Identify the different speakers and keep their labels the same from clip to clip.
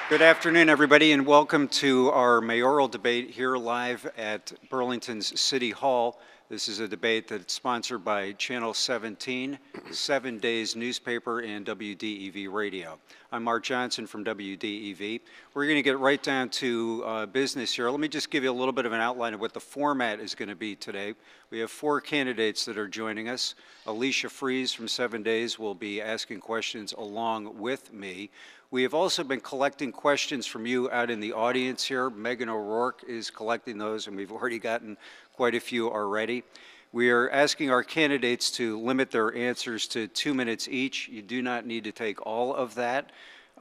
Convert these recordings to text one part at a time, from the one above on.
Speaker 1: Good afternoon, everybody, and welcome to our mayoral debate here live at Burlington's City Hall. This is a debate that's sponsored by Channel 17, 7 Days newspaper, and WDEV radio. I'm Mark Johnson from WDEV. We're going to get right down to business here. Let me just give you a little bit of an outline of what the format is going to be today. We have 4 candidates that are joining us. Alicia Fries from 7 Days will be asking questions along with me. We have also been collecting questions from you out in the audience here. Megan O'Rourke is collecting those, and we've already gotten quite a few already. We are asking our candidates to limit their answers to 2 minutes each. You do not need to take all of that.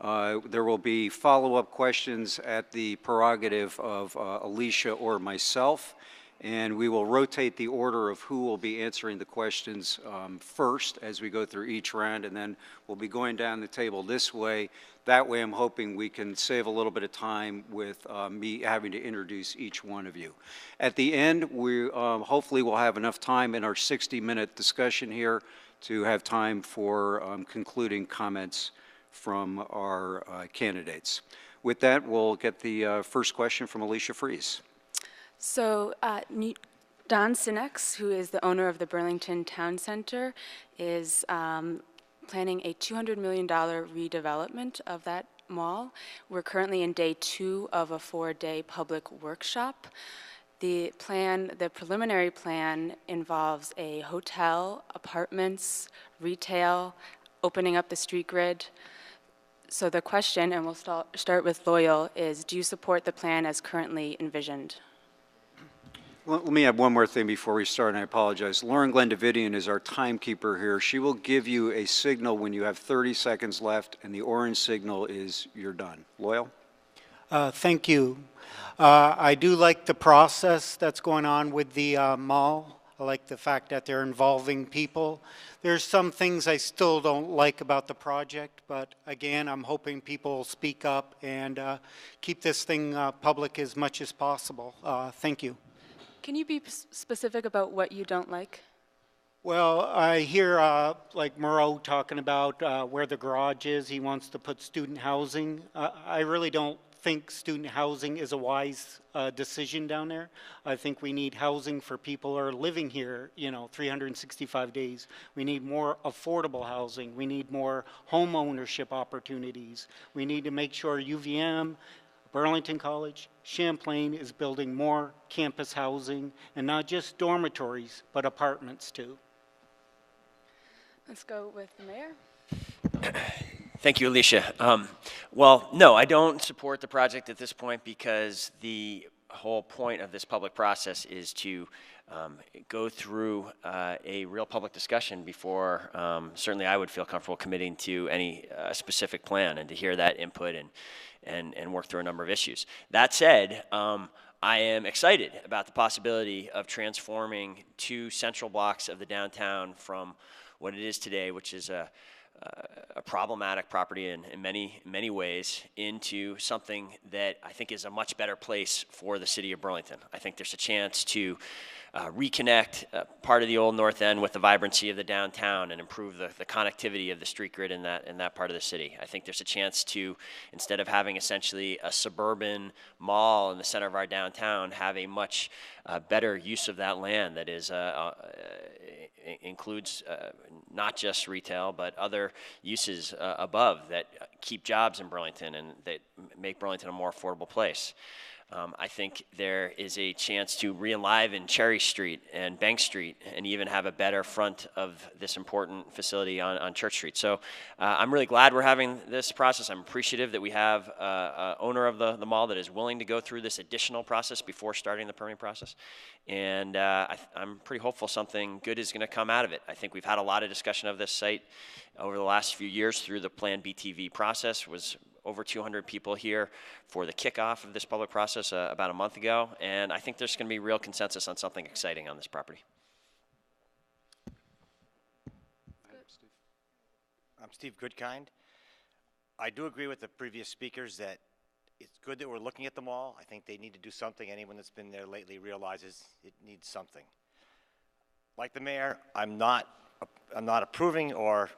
Speaker 1: There will be follow-up questions at the prerogative of Alicia or myself, and we will rotate the order of who will be answering the questions first as we go through each round, and then we'll be going down the table this way. That way, I'm hoping we can save a little bit of time with me having to introduce each one of you. At the end, we hopefully will have enough time in our 60-minute discussion here to have time for concluding comments from our candidates. With that, we'll get the first question from Alicia Fries.
Speaker 2: So Don Sinex, who is the owner of the Burlington Town Center, is planning a $200 million redevelopment of that mall. We're currently in day 2 of a 4-day public workshop. The preliminary plan involves a hotel, apartments, retail, opening up the street grid. So the question, and we'll start with Loyal, is do you support the plan as currently envisioned?
Speaker 1: Let me add one more thing before we start, and I apologize. Lauren Glendavidian is our timekeeper here. She will give you a signal when you have 30 seconds left, and the orange signal is you're done. Loyal?
Speaker 3: Thank you. I do like the process that's going on with the mall. I like the fact that they're involving people. There's some things I still don't like about the project, but again, I'm hoping people will speak up and keep this thing public as much as possible. Thank you.
Speaker 2: Can you be specific about what you don't like?
Speaker 3: Well, I hear like Moreau talking about where the garage is. He wants to put student housing. I really don't think student housing is a wise decision down there. I think we need housing for people who are living here, 365 days. We need more affordable housing. We need more home ownership opportunities. We need to make sure UVM, Burlington College, Champlain is building more campus housing, and not just dormitories, but apartments too.
Speaker 2: Let's go with the mayor.
Speaker 4: Thank you, Alicia. Well, no, I don't support the project at this point because the whole point of this public process is to go through a real public discussion before certainly I would feel comfortable committing to any specific plan, and to hear that input and work through a number of issues. That said, I am excited about the possibility of transforming 2 central blocks of the downtown from what it is today, which is a problematic property in many ways, into something that I think is a much better place for the city of Burlington. I think there's a chance to reconnect part of the old North End with the vibrancy of the downtown and improve the connectivity of the street grid in that part of the city. I think there's a chance to, instead of having essentially a suburban mall in the center of our downtown, have a much better use of that land that is includes not just retail, but other uses above that keep jobs in Burlington and that make Burlington a more affordable place. I think there is a chance to re-enliven Cherry Street and Bank Street and even have a better front of this important facility on Church Street. So I'm really glad we're having this process. I'm appreciative that we have an owner of the mall that is willing to go through this additional process before starting the permitting process. And I'm pretty hopeful something good is going to come out of it. I think we've had a lot of discussion of this site over the last few years through the Plan BTV process. Was over 200 people here for the kickoff of this public process about a month ago, and I think there's going to be real consensus on something exciting on this property.
Speaker 5: I'm Steve Goodkind. I do agree with the previous speakers that it's good that we're looking at the mall. I think they need to do something. Anyone that's been there lately realizes it needs something. Like the mayor, I'm not approving or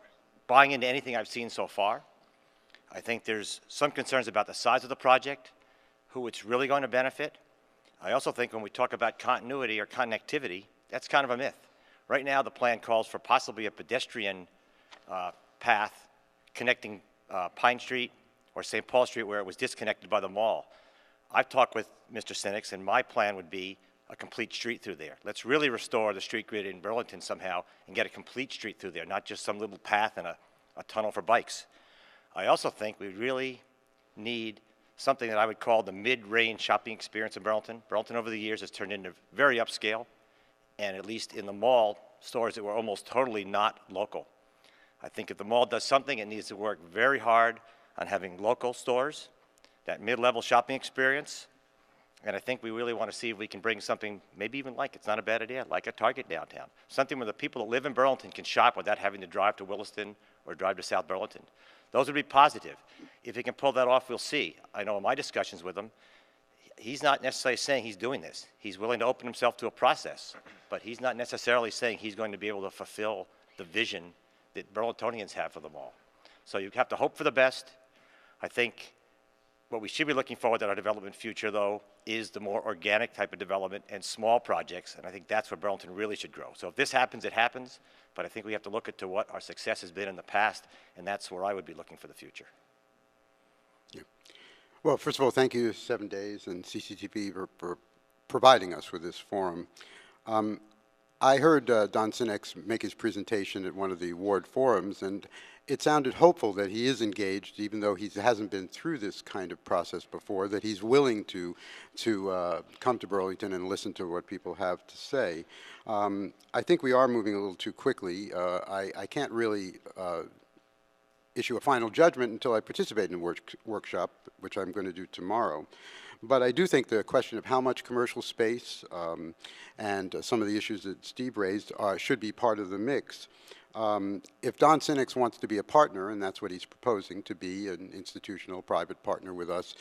Speaker 5: buying into anything I've seen so far. I think there's some concerns about the size of the project, who it's really going to benefit. I also think when we talk about continuity or connectivity, that's kind of a myth. Right now, the plan calls for possibly a pedestrian path connecting Pine Street or St. Paul Street where it was disconnected by the mall. I've talked with Mr. Sinix, and my plan would be a complete street through there. Let's really restore the street grid in Burlington somehow and get a complete street through there, not just some little path and a tunnel for bikes. I also think we really need something that I would call the mid-range shopping experience in Burlington. Burlington over the years has turned into very upscale, and at least in the mall stores that were almost totally not local. I think if the mall does something, it needs to work very hard on having local stores, that mid-level shopping experience, and I think we really want to see if we can bring something, maybe even like, it's not a bad idea, like a Target downtown. Something where the people that live in Burlington can shop without having to drive to Williston or drive to South Burlington. Those would be positive. If he can pull that off, we'll see. I know in my discussions with him, he's not necessarily saying he's doing this. He's willing to open himself to a process, but he's not necessarily saying he's going to be able to fulfill the vision that Burlingtonians have for the mall. So you have to hope for the best. I think what we should be looking forward to our development future, though, is the more organic type of development and small projects, and I think that's where Burlington really should grow. So if this happens, it happens, but I think we have to look at to what our success has been in the past, and that's where I would be looking for the future.
Speaker 6: Yeah. Well, first of all, thank you, 7 Days, and CCTV for providing us with this forum. I heard Don Sinix make his presentation at one of the ward forums, and it sounded hopeful that he is engaged, even though he hasn't been through this kind of process before, that he's willing to come to Burlington and listen to what people have to say. I think we are moving a little too quickly. I can't really issue a final judgment until I participate in a workshop, which I'm going to do tomorrow. But I do think the question of how much commercial space and some of the issues that Steve raised should be part of the mix. If Don Sinix wants to be a partner, and that's what he's proposing, to be an institutional private partner with us,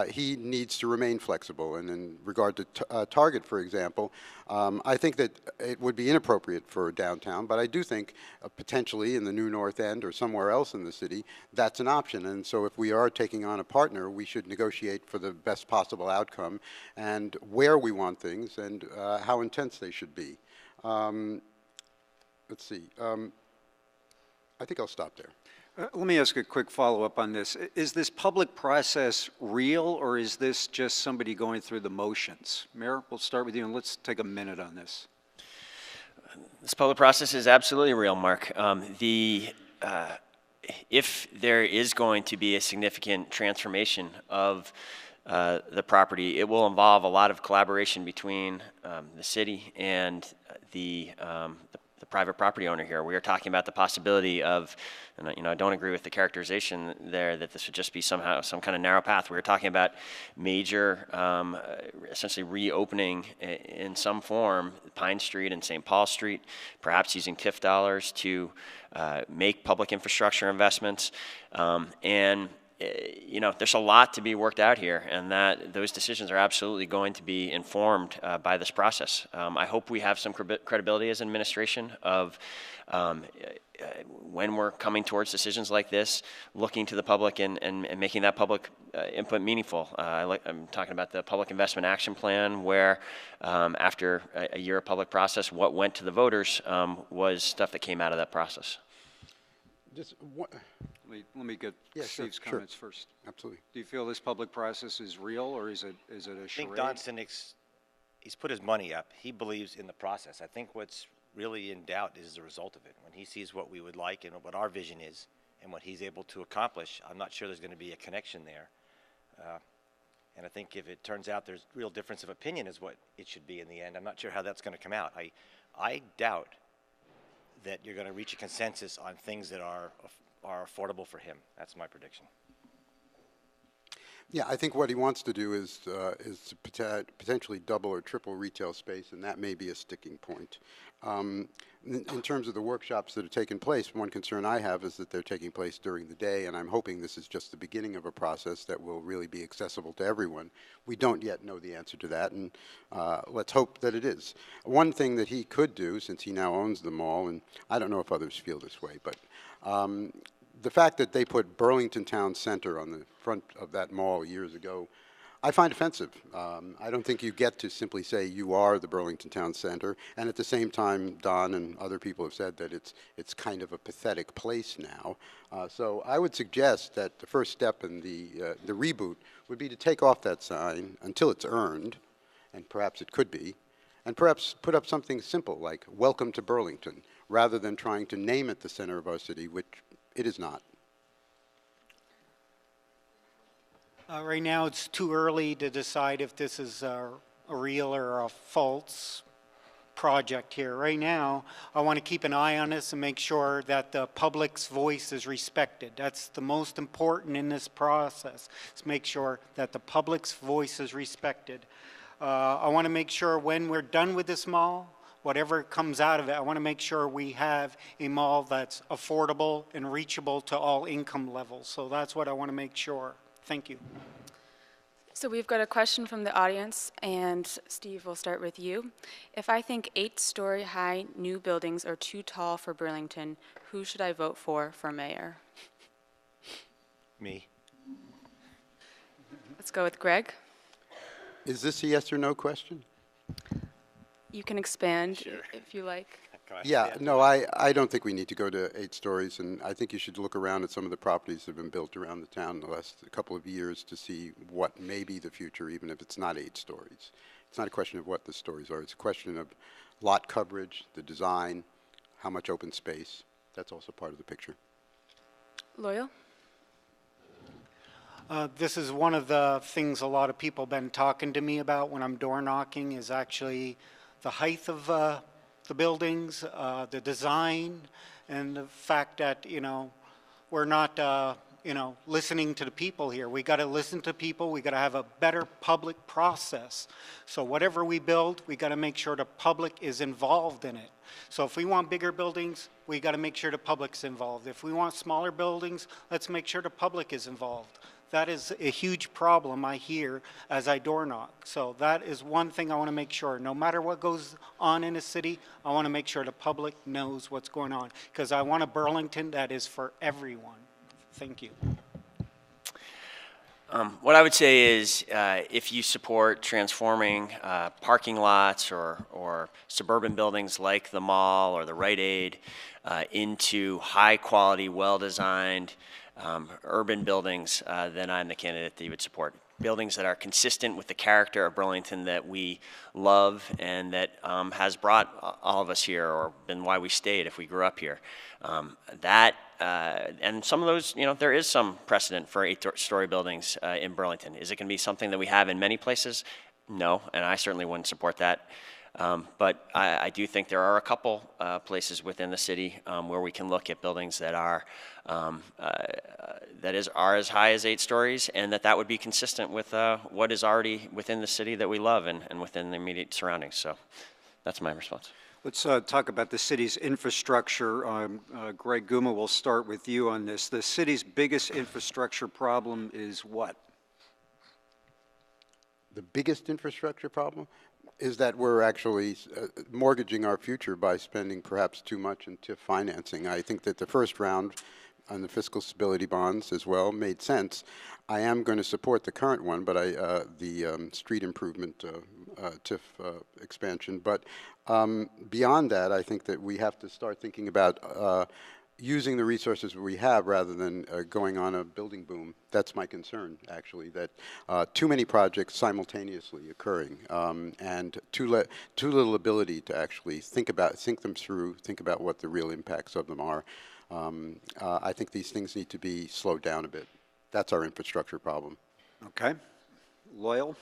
Speaker 6: he needs to remain flexible. And in regard to Target, for example, I think that it would be inappropriate for downtown, but I do think potentially in the new North End or somewhere else in the city, that's an option. And so if we are taking on a partner, we should negotiate for the best possible outcome and where we want things and how intense they should be. Let's see. I think I'll stop there.
Speaker 1: Let me ask a quick follow-up on this. Is this public process real, or is this just somebody going through the motions? Mayor, we'll start with you, and let's take a minute on this.
Speaker 4: This public process is absolutely real, Mark. If there is going to be a significant transformation of the property, it will involve a lot of collaboration between the city and the private property owner here. We are talking about the possibility of, and I don't agree with the characterization there that this would just be somehow some kind of narrow path. We are talking about major, essentially reopening in some form Pine Street and St. Paul Street, perhaps using TIF dollars to make public infrastructure investments, and there's a lot to be worked out here, and that those decisions are absolutely going to be informed by this process. I hope we have some credibility as an administration of when we're coming towards decisions like this, looking to the public and making that public input meaningful. I'm talking about the Public Investment Action Plan, where after a year of public process, what went to the voters was stuff that came out of that process.
Speaker 6: Just one.
Speaker 1: Let me get Steve's comments first.
Speaker 6: Absolutely.
Speaker 1: Do you feel this public process is real, or is it a charade?
Speaker 5: I think Don Sinix, he's put his money up. He believes in the process. I think what's really in doubt is the result of it. When he sees what we would like and what our vision is and what he's able to accomplish, I'm not sure there's going to be a connection there. And I think if it turns out there's real difference of opinion is what it should be in the end, I'm not sure how that's going to come out. I doubt that you're going to reach a consensus on things that are affordable for him. That's my prediction.
Speaker 6: Yeah, I think what he wants to do is to potentially double or triple retail space, and that may be a sticking point. In terms of the workshops that are taking place, one concern I have is that they're taking place during the day, and I'm hoping this is just the beginning of a process that will really be accessible to everyone. We don't yet know the answer to that, and let's hope that it is. One thing that he could do, since he now owns the mall, and I don't know if others feel this way, but the fact that they put Burlington Town Center on the front of that mall years ago, I find offensive. I don't think you get to simply say you are the Burlington Town Center, and at the same time, Don and other people have said that it's kind of a pathetic place now. So I would suggest that the first step in the reboot would be to take off that sign until it's earned, and perhaps it could be, and perhaps put up something simple like "Welcome to Burlington," rather than trying to name it the center of our city, which it is not.
Speaker 3: Right now, it's too early to decide if this is a real or a false project here. Right now, I want to keep an eye on this and make sure that the public's voice is respected. That's the most important in this process, is make sure that the public's voice is respected. I want to make sure when we're done with this mall, whatever comes out of it, I want to make sure we have a mall that's affordable and reachable to all income levels. So that's what I want to make sure. Thank you.
Speaker 2: So we've got a question from the audience, and Steve, we'll start with you. If I think 8-story high new buildings are too tall for Burlington, who should I vote for mayor?
Speaker 5: Me.
Speaker 2: Let's go with Greg.
Speaker 6: Is this a yes or no question?
Speaker 2: You can expand if you like.
Speaker 6: Yeah, no, I don't think we need to go to 8 stories, and I think you should look around at some of the properties that have been built around the town in the last couple of years to see what may be the future, even if it's not 8 stories. It's not a question of what the stories are. It's a question of lot coverage, the design, how much open space. That's also part of the picture.
Speaker 2: Loyal?
Speaker 3: This is one of the things a lot of people have been talking to me about when I'm door knocking, is actually the height of the buildings, the design, and the fact that, we're not, listening to the people here. We got to listen to people. We got to have a better public process. So whatever we build, we got to make sure the public is involved in it. So if we want bigger buildings, we got to make sure the public's involved. If we want smaller buildings, let's make sure the public is involved. That is a huge problem I hear as I door knock. So that is one thing I want to make sure. No matter what goes on in a city, I want to make sure the public knows what's going on, because I want a Burlington that is for everyone. Thank you.
Speaker 4: What I would say is if you support transforming parking lots or suburban buildings like the mall or the Rite Aid into high-quality, well-designed urban buildings, then I'm the candidate that you would support. Buildings that are consistent with the character of Burlington that we love and that has brought all of us here, or been why we stayed if we grew up here. And some of those, there is some precedent for 8-story buildings in Burlington. Is it going to be something that we have in many places? No, and I certainly wouldn't support that. But I do think there are a couple places within the city where we can look at buildings that are as high as 8 stories, and that would be consistent with what is already within the city that we love and within the immediate surroundings. So that's my response.
Speaker 1: Let's talk about the city's infrastructure. Greg Guma, we'll start with you on this. The city's biggest infrastructure problem is what?
Speaker 6: The biggest infrastructure problem is that we're actually mortgaging our future by spending perhaps too much into financing. I think that the first round on the fiscal stability bonds as well made sense. I am going to support the current one, but the street improvement TIF expansion. But beyond that, I think that we have to start thinking about using the resources we have rather than going on a building boom. That's my concern, actually, that too many projects simultaneously occurring and too little ability to actually think them through, think about what the real impacts of them are. I think these things need to be slowed down a bit. That's our infrastructure problem.
Speaker 1: Okay. Loyal?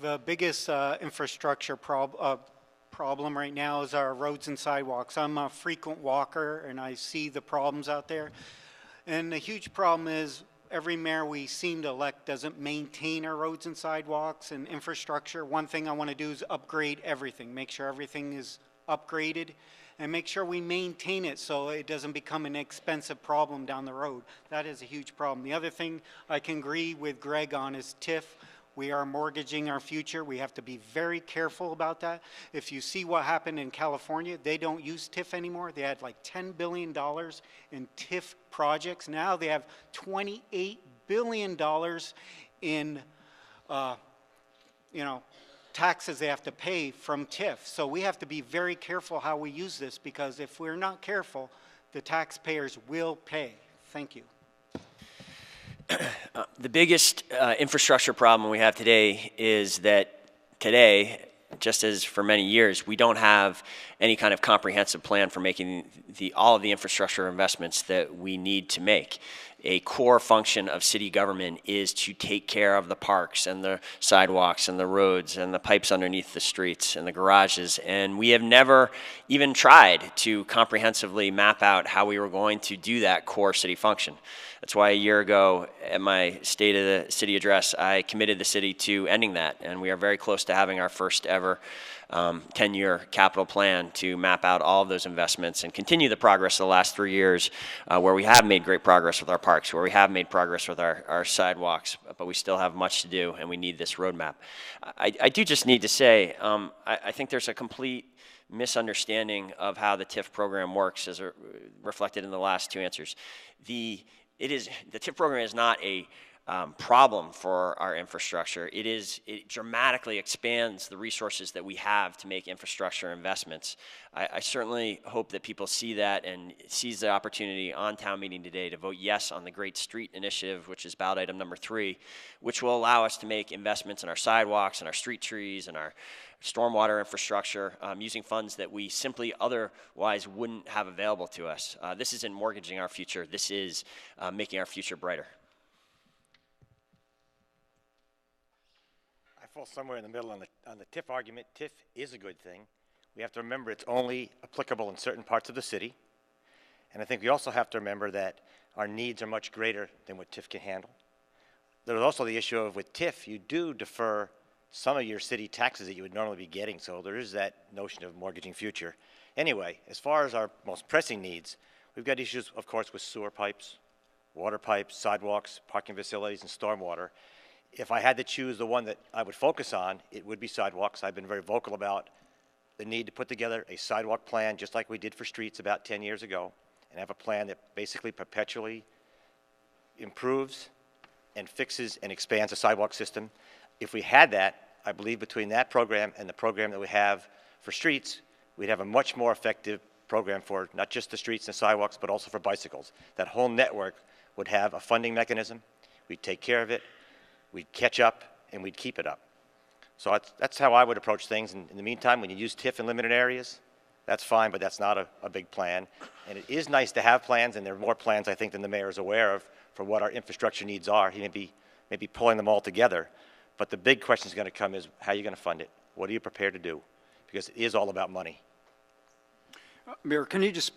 Speaker 3: The biggest infrastructure problem right now is our roads and sidewalks. I'm a frequent walker and I see the problems out there. And the huge problem is every mayor we seem to elect doesn't maintain our roads and sidewalks and infrastructure. One thing I want to do is upgrade everything, make sure everything is upgraded, and make sure we maintain it so it doesn't become an expensive problem down the road. That is a huge problem. The other thing I can agree with Greg on is TIF. We are mortgaging our future. We have to be very careful about that. If you see what happened in California, they don't use TIF anymore. They had like $10 billion in TIF projects. Now they have $28 billion in, taxes they have to pay from TIF. So we have to be very careful how we use this, because if we're not careful, the taxpayers will pay. Thank you.
Speaker 4: The biggest infrastructure problem we have today is that today, just as for many years, we don't have any kind of comprehensive plan for making all of the infrastructure investments that we need to make. A core function of city government is to take care of the parks and the sidewalks and the roads and the pipes underneath the streets and the garages. And we have never even tried to comprehensively map out how we were going to do that core city function. That's why a year ago at my State of the City address, I committed the city to ending that. And we are very close to having our first ever 10-year capital plan to map out all of those investments and continue the progress of the last 3 years where we have made great progress with our parks, where we have made progress with our sidewalks, but we still have much to do and we need this roadmap. I do just need to say, I think there's a complete misunderstanding of how the TIF program works as reflected in the last two answers. The TIF program is not a problem for our infrastructure. It dramatically expands the resources that we have to make infrastructure investments. I certainly hope that people see that and seize the opportunity on town meeting today to vote yes on the Great Street Initiative, which is ballot item number 3, which will allow us to make investments in our sidewalks and our street trees and our stormwater infrastructure using funds that we simply otherwise wouldn't have available to us. This isn't mortgaging our future. This is making our future brighter.
Speaker 5: I fall somewhere in the middle on the TIF argument. TIF is a good thing. We have to remember it's only applicable in certain parts of the city. And I think we also have to remember that our needs are much greater than what TIF can handle. There's also the issue of with TIF, you do defer some of your city taxes that you would normally be getting. So there is that notion of mortgaging future. Anyway, as far as our most pressing needs, we've got issues, of course, with sewer pipes, water pipes, sidewalks, parking facilities, and stormwater. If I had to choose the one that I would focus on, it would be sidewalks. I've been very vocal about the need to put together a sidewalk plan, just like we did for streets about 10 years ago, and have a plan that basically perpetually improves and fixes and expands the sidewalk system. If we had that, I believe between that program and the program that we have for streets, we'd have a much more effective program for not just the streets and sidewalks, but also for bicycles. That whole network would have a funding mechanism. We'd take care of it. We'd catch up, and we'd keep it up. So that's how I would approach things. And in the meantime, when you use TIF in limited areas, that's fine, but that's not a big plan. And it is nice to have plans, and there are more plans, I think, than the mayor is aware of for what our infrastructure needs are. He may be pulling them all together. But the big question is going to come is, how are you going to fund it? What are you prepared to do? Because it is all about money.
Speaker 1: Mayor, can you just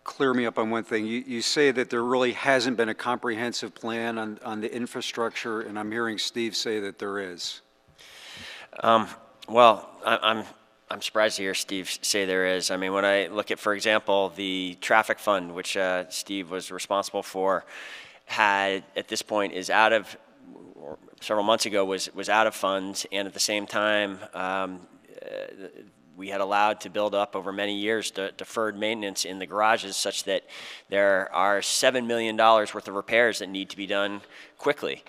Speaker 1: clear me up on one thing? You say that there really hasn't been a comprehensive plan on the infrastructure, and I'm hearing Steve say that there is.
Speaker 4: Well, I'm surprised to hear Steve say there is. I mean, when I look at, for example, the traffic fund, which Steve was responsible for, had at this point is out of, or several months ago was out of funds, and at the same time, we had allowed to build up over many years deferred maintenance in the garages such that there are $7 million worth of repairs that need to be done quickly.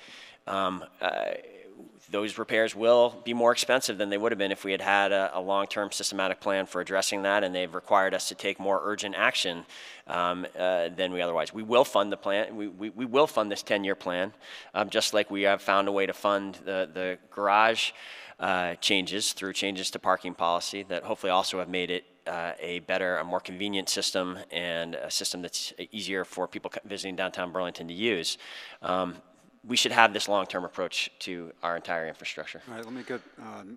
Speaker 4: Those repairs will be more expensive than they would have been if we had had a long-term systematic plan for addressing that, and they've required us to take more urgent action than we otherwise. We will fund the plan. We will fund this 10-year plan, just like we have found a way to fund the garage changes through changes to parking policy that hopefully also have made it a better, a more convenient system, and a system that's easier for people visiting downtown Burlington to use. We should have this long-term approach to our entire infrastructure.
Speaker 1: All right, let me get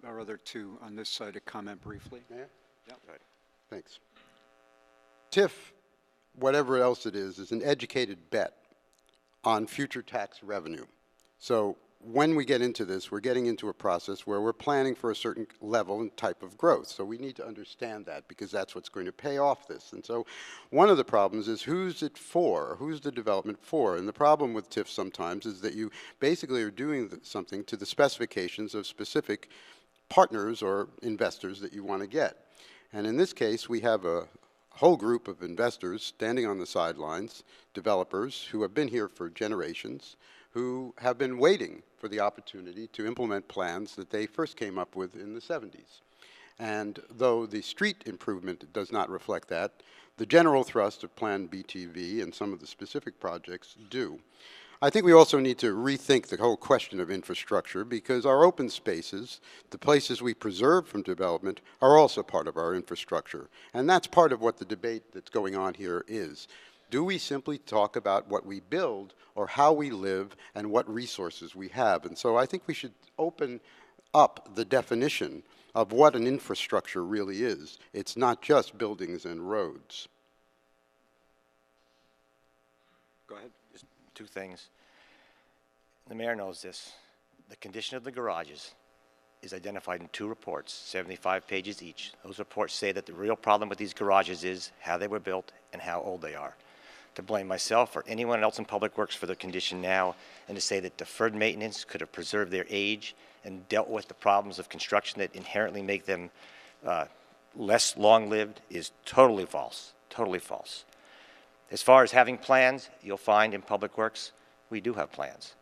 Speaker 1: our other two on this side to comment briefly.
Speaker 6: Mayor?
Speaker 1: Yep.
Speaker 6: Thanks. TIF, whatever else it is an educated bet on future tax revenue. So when we get into this, we're getting into a process where we're planning for a certain level and type of growth. So we need to understand that, because that's what's going to pay off this. And so one of the problems is, who's it for? Who's the development for? And the problem with TIF sometimes is that you basically are doing something to the specifications of specific partners or investors that you want to get. And in this case, we have a whole group of investors standing on the sidelines, developers who have been here for generations, who have been waiting for the opportunity to implement plans that they first came up with in the 70s. And though the street improvement does not reflect that, the general thrust of Plan BTV and some of the specific projects do. I think we also need to rethink the whole question of infrastructure, because our open spaces, the places we preserve from development, are also part of our infrastructure. And that's part of what the debate that's going on here is. Do we simply talk about what we build, or how we live and what resources we have? And so I think we should open up the definition of what an infrastructure really is. It's not just buildings and roads.
Speaker 1: Go ahead.
Speaker 5: Just two things. The mayor knows this. The condition of the garages is identified in 2 reports, 75 pages each. Those reports say that the real problem with these garages is how they were built and how old they are. To blame myself or anyone else in Public Works for the condition now, and to say that deferred maintenance could have preserved their age and dealt with the problems of construction that inherently make them less long-lived, is totally false, totally false. As far as having plans, you'll find in Public Works, we do have plans.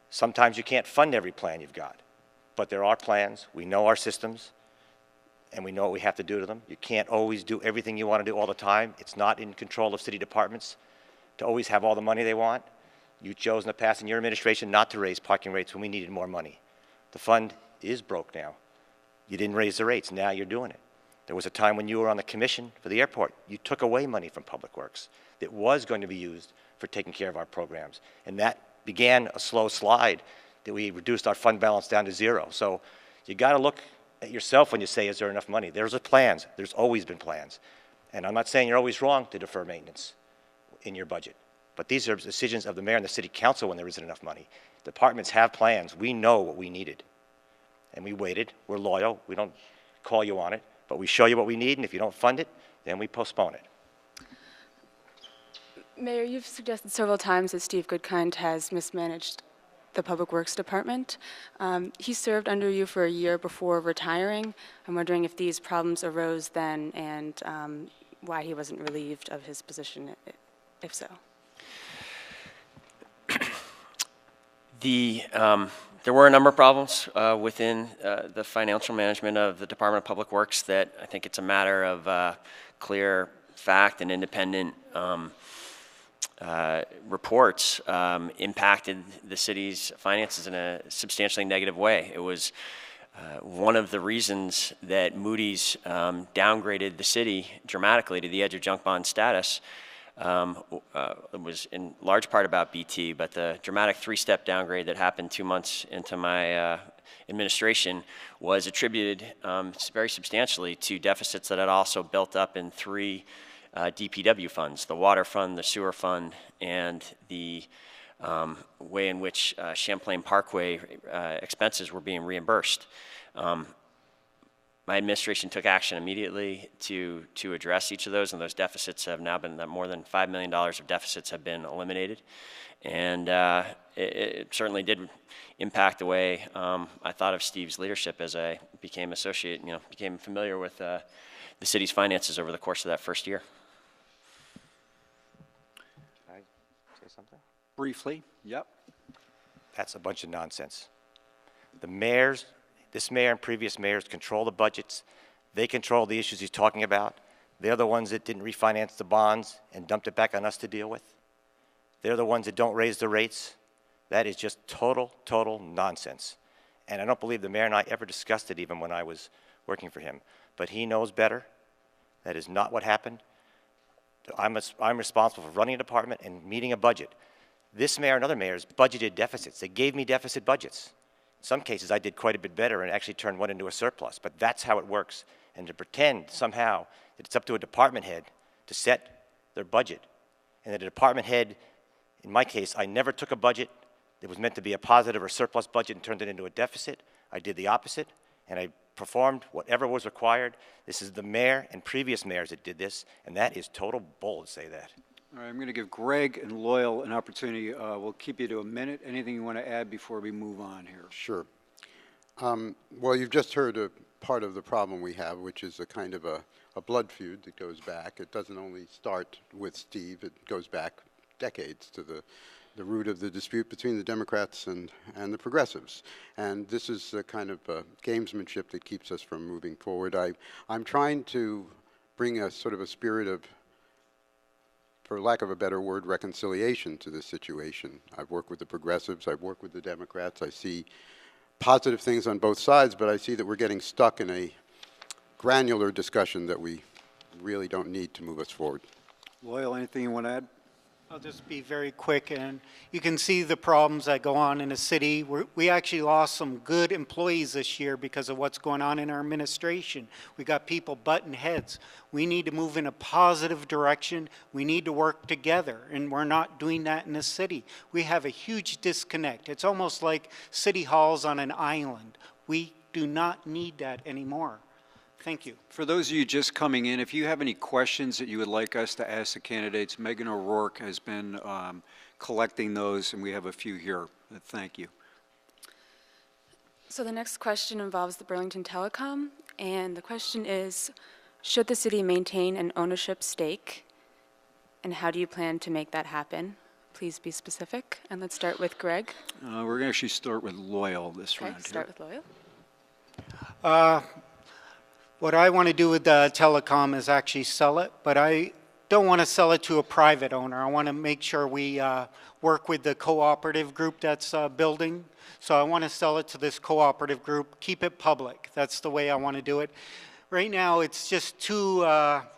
Speaker 5: Sometimes you can't fund every plan you've got, but there are plans. We know our systems, and we know what we have to do to them. You can't always do everything you want to do all the time. It's not in control of city departments to always have all the money they want. You chose in the past in your administration not to raise parking rates when we needed more money. The fund is broke now. You didn't raise the rates. Now you're doing it. There was a time when you were on the commission for the airport. You took away money from Public Works that was going to be used for taking care of our programs. And that began a slow slide that we reduced our fund balance down to 0. So you got to look at yourself when you say, is there enough money? There's plans. There's always been plans. And I'm not saying you're always wrong to defer maintenance in your budget. But these are decisions of the mayor and the city council when there isn't enough money. Departments have plans. We know what we needed. And we waited. We're loyal. We don't call you on it. But we show you what we need, and if you don't fund it, then we postpone it.
Speaker 2: Mayor, you've suggested several times that Steve Goodkind has mismanaged the Public Works Department. He served under you for a year before retiring. I'm wondering if these problems arose then, and why he wasn't relieved of his position, if so.
Speaker 4: There were a number of problems within the financial management of the Department of Public Works that I think it's a matter of clear fact and independent reports impacted the city's finances in a substantially negative way. It was one of the reasons that Moody's downgraded the city dramatically to the edge of junk bond status. It was in large part about BT, but the dramatic 3-step downgrade that happened 2 months into my administration was attributed very substantially to deficits that had also built up in 3 DPW funds, the water fund, the sewer fund, and the way in which Champlain Parkway expenses were being reimbursed. My administration took action immediately to address each of those, and those deficits have now been, more than $5 million of deficits have been eliminated. And it certainly did impact the way I thought of Steve's leadership as I became became familiar with the city's finances over the course of that first year.
Speaker 5: Can I say something?
Speaker 1: Briefly, yep.
Speaker 5: That's a bunch of nonsense. The mayors, this mayor and previous mayors control the budgets. They control the issues he's talking about. They're the ones that didn't refinance the bonds and dumped it back on us to deal with. They're the ones that don't raise the rates. That is just total nonsense. And I don't believe the mayor and I ever discussed it even when I was working for him. But he knows better. That is not what happened. I'm responsible for running a department and meeting a budget. This mayor and other mayors budgeted deficits. They gave me deficit budgets. In some cases, I did quite a bit better and actually turned one into a surplus, but that's how it works. And to pretend somehow that it's up to a department head to set their budget, and that a department head, in my case, I never took a budget It was meant to be a positive or surplus budget and turned it into a deficit. I did the opposite, and I performed whatever was required. This is the mayor and previous mayors that did this, and that is total bull to say that.
Speaker 1: All right, I'm going to give Greg and Loyal an opportunity. We'll keep you to a minute. Anything you want to add before we move on here?
Speaker 6: Sure. Well, you've just heard a part of the problem we have, which is a kind of a blood feud that goes back. It doesn't only start with Steve, it goes back decades to the root of the dispute between the Democrats and the progressives. And this is the kind of gamesmanship that keeps us from moving forward. I'm trying to bring a sort of a spirit of, for lack of a better word, reconciliation to this situation. I've worked with the progressives, I've worked with the Democrats, I see positive things on both sides, but I see that we're getting stuck in a granular discussion that we really don't need to move us forward.
Speaker 1: Loyal, anything you want to add?
Speaker 3: I'll just be very quick, and you can see the problems that go on in the city. We actually lost some good employees this year because of what's going on in our administration. We got people butting heads. We need to move in a positive direction. We need to work together, and we're not doing that in the city. We have a huge disconnect. It's almost like City Hall's on an island. We do not need that anymore. Thank you.
Speaker 1: For those of you just coming in, if you have any questions that you would like us to ask the candidates, Megan O'Rourke has been collecting those, and we have a few here. Thank you.
Speaker 2: So the next question involves the Burlington Telecom, and the question is, should the city maintain an ownership stake, and how do you plan to make that happen? Please be specific, and let's start with Greg.
Speaker 1: We're going to actually start with Loyal this round here.
Speaker 2: Start with Loyal.
Speaker 3: What I want to do with the telecom is actually sell it, but I don't want to sell it to a private owner. I want to make sure we work with the cooperative group that's building. So I want to sell it to this cooperative group, keep it public. That's the way I want to do it. Right now, it's just too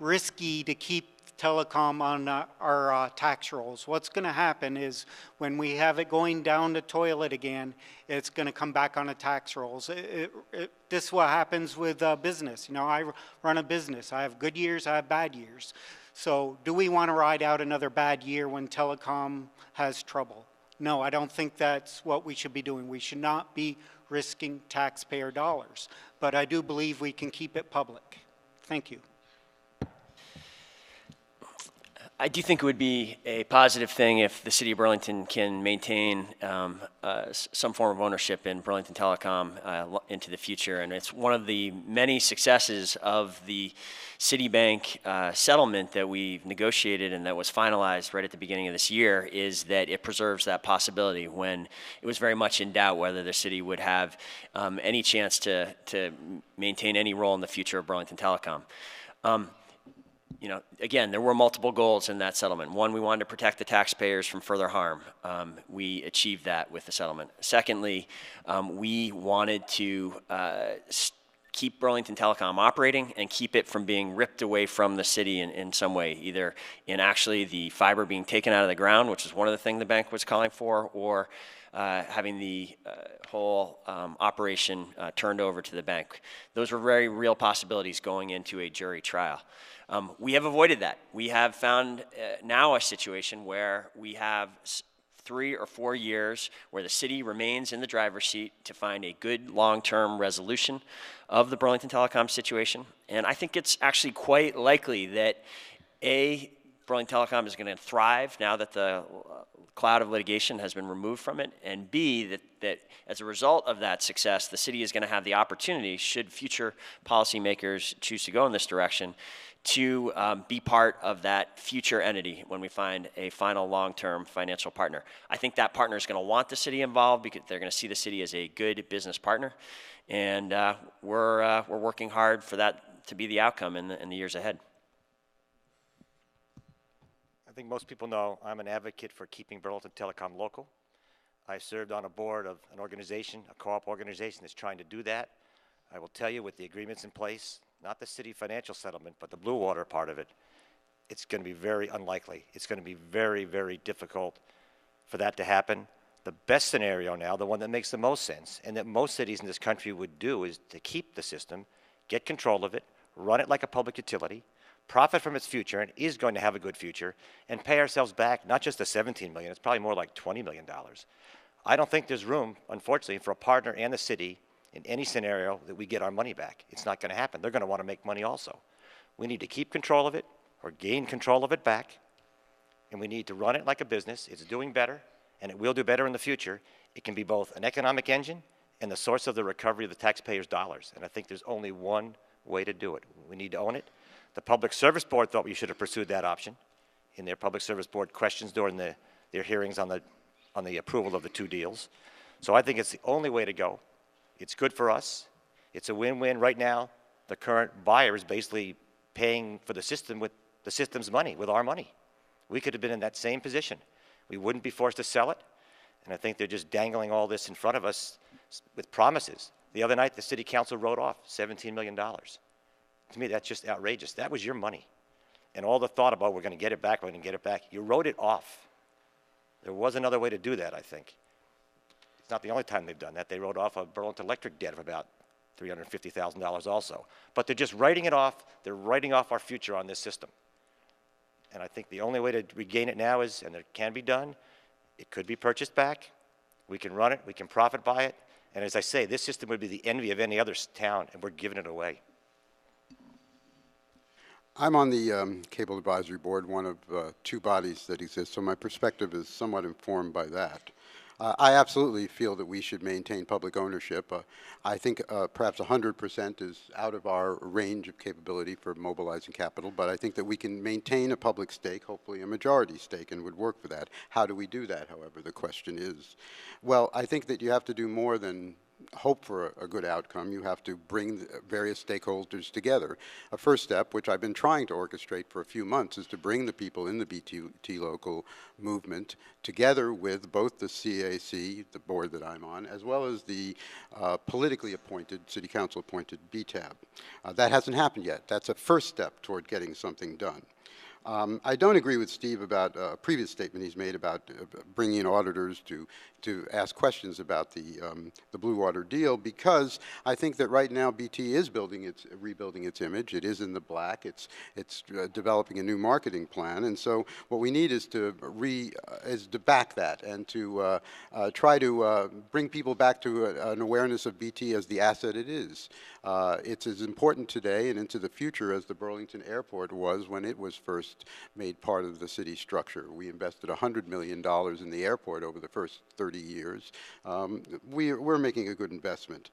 Speaker 3: risky to keep telecom on our tax rolls. What's going to happen is when we have it going down the toilet again, it's going to come back on the tax rolls. This is what happens with business. You know, I run a business. I have good years, I have bad years. So do we want to ride out another bad year when telecom has trouble? No, I don't think that's what we should be doing. We should not be risking taxpayer dollars. But I do believe we can keep it public. Thank you.
Speaker 4: I do think it would be a positive thing if the city of Burlington can maintain some form of ownership in Burlington Telecom into the future. And it's one of the many successes of the Citibank settlement that we've negotiated and that was finalized right at the beginning of this year, is that it preserves that possibility when it was very much in doubt whether the city would have any chance to maintain any role in the future of Burlington Telecom. You know, again, there were multiple goals in that settlement. One, we wanted to protect the taxpayers from further harm. We achieved that with the settlement. Secondly, we wanted to keep Burlington Telecom operating and keep it from being ripped away from the city in some way, either in actually the fiber being taken out of the ground, which is one of the things the bank was calling for, or having the whole operation turned over to the bank. Those were very real possibilities going into a jury trial. We have avoided that. We have found now a situation where we have 3 or 4 years where the city remains in the driver's seat to find a good long-term resolution of the Burlington Telecom situation. And I think it's actually quite likely that Burlington Telecom is going to thrive now that the cloud of litigation has been removed from it, and B, that as a result of that success, the city is going to have the opportunity, should future policymakers choose to go in this direction, to be part of that future entity when we find a final long-term financial partner. I think that partner is going to want the city involved because they're going to see the city as a good business partner, and we're working hard for that to be the outcome in the years ahead.
Speaker 5: I think most people know I'm an advocate for keeping Burlington Telecom local. I served on a board of an organization, a co-op organization that's trying to do that. I will tell you, with the agreements in place, not the city financial settlement, but the Blue Water part of it, it's going to be very unlikely. It's going to be very, very difficult for that to happen. The best scenario now, the one that makes the most sense, and that most cities in this country would do, is to keep the system, get control of it, run it like a public utility, profit from its future, and is going to have a good future, and pay ourselves back not just the $17 million, it's probably more like $20 million. I don't think there's room, unfortunately, for a partner and the city in any scenario that we get our money back. It's not going to happen. They're going to want to make money also. We need to keep control of it or gain control of it back, and we need to run it like a business. It's doing better, and it will do better in the future. It can be both an economic engine and the source of the recovery of the taxpayers' dollars, and I think there's only one way to do it. We need to own it. The Public Service Board thought we should have pursued that option in their Public Service Board questions during their hearings on the approval of the two deals. So I think it's the only way to go. It's good for us. It's a win-win. Right now, the current buyer is basically paying for the system with the system's money, with our money. We could have been in that same position. We wouldn't be forced to sell it, and I think they're just dangling all this in front of us with promises. The other night, the city council wrote off $17 million. To me, that's just outrageous. That was your money. And all the thought about we're going to get it back, we're going to get it back, you wrote it off. There was another way to do that, I think. It's not the only time they've done that. They wrote off a Burlington Electric debt of about $350,000 also. But they're just writing it off. They're writing off our future on this system. And I think the only way to regain it now is, and it can be done, it could be purchased back. We can run it. We can profit by it. And as I say, this system would be the envy of any other town, and we're giving it away.
Speaker 6: I'm on the Cable Advisory Board, one of two bodies that exist, so my perspective is somewhat informed by that. I absolutely feel that we should maintain public ownership. I think perhaps 100% is out of our range of capability for mobilizing capital, but I think that we can maintain a public stake, hopefully a majority stake, and would work for that. How do we do that, however, the question is? Well, I think that you have to do more than hope for a good outcome. You have to bring the various stakeholders together. A first step, which I've been trying to orchestrate for a few months, is to bring the people in the BT local movement together with both the CAC, the board that I'm on, as well as the politically appointed, city council appointed BTAB. That hasn't happened yet. That's a first step toward getting something done. I don't agree with Steve about a previous statement he's made about bringing in auditors to ask questions about the Blue Water deal, because I think that right now BT is rebuilding its image. It is in the black. It's developing a new marketing plan, and so what we need is to back that and to try to bring people back to an awareness of BT as the asset it is. It's as important today and into the future as the Burlington Airport was when it was first made part of the city structure. We invested $100 million in the airport over the first 30 years. We're making a good investment.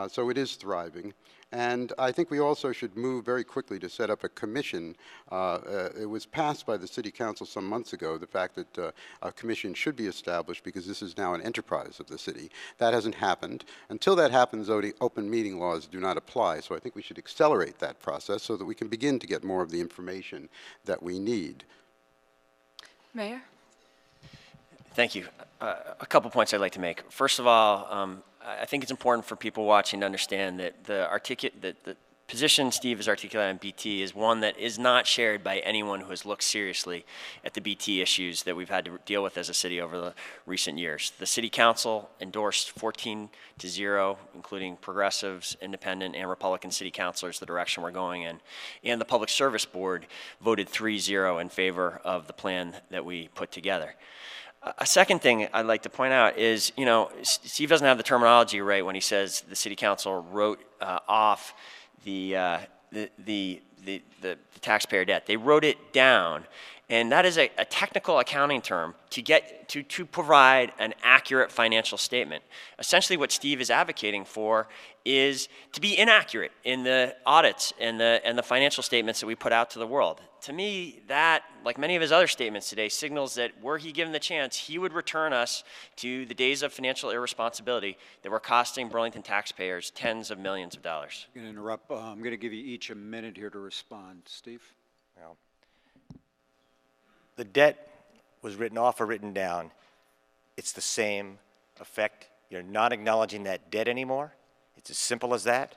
Speaker 6: So it is thriving. And I think we also should move very quickly to set up a commission. It was passed by the City Council some months ago, the fact that a commission should be established because this is now an enterprise of the city. That hasn't happened. Until that happens, open meeting laws do not apply. So I think we should accelerate that process so that we can begin to get more of the information that we need.
Speaker 2: Mayor?
Speaker 4: Thank you. A couple points I'd like to make. First of all, I think it's important for people watching to understand that the position Steve has articulated on BT is one that is not shared by anyone who has looked seriously at the BT issues that we've had to deal with as a city over the recent years. The City Council endorsed 14-0, including progressives, independent, and Republican city councilors, the direction we're going in. And the Public Service Board voted 3-0 in favor of the plan that we put together. A second thing I'd like to point out is, you know, Steve doesn't have the terminology right when he says the City Council wrote off the taxpayer debt. They wrote it down, and that is a technical accounting term to provide an accurate financial statement. Essentially, what Steve is advocating for is to be inaccurate in the audits and the financial statements that we put out to the world. To me, that, like many of his other statements today, signals that were he given the chance, he would return us to the days of financial irresponsibility that were costing Burlington taxpayers tens of millions of dollars.
Speaker 1: I'm going to interrupt. I'm going to give you each a minute here to respond. Steve?
Speaker 5: Well, the debt was written off or written down. It's the same effect. You're not acknowledging that debt anymore. It's as simple as that.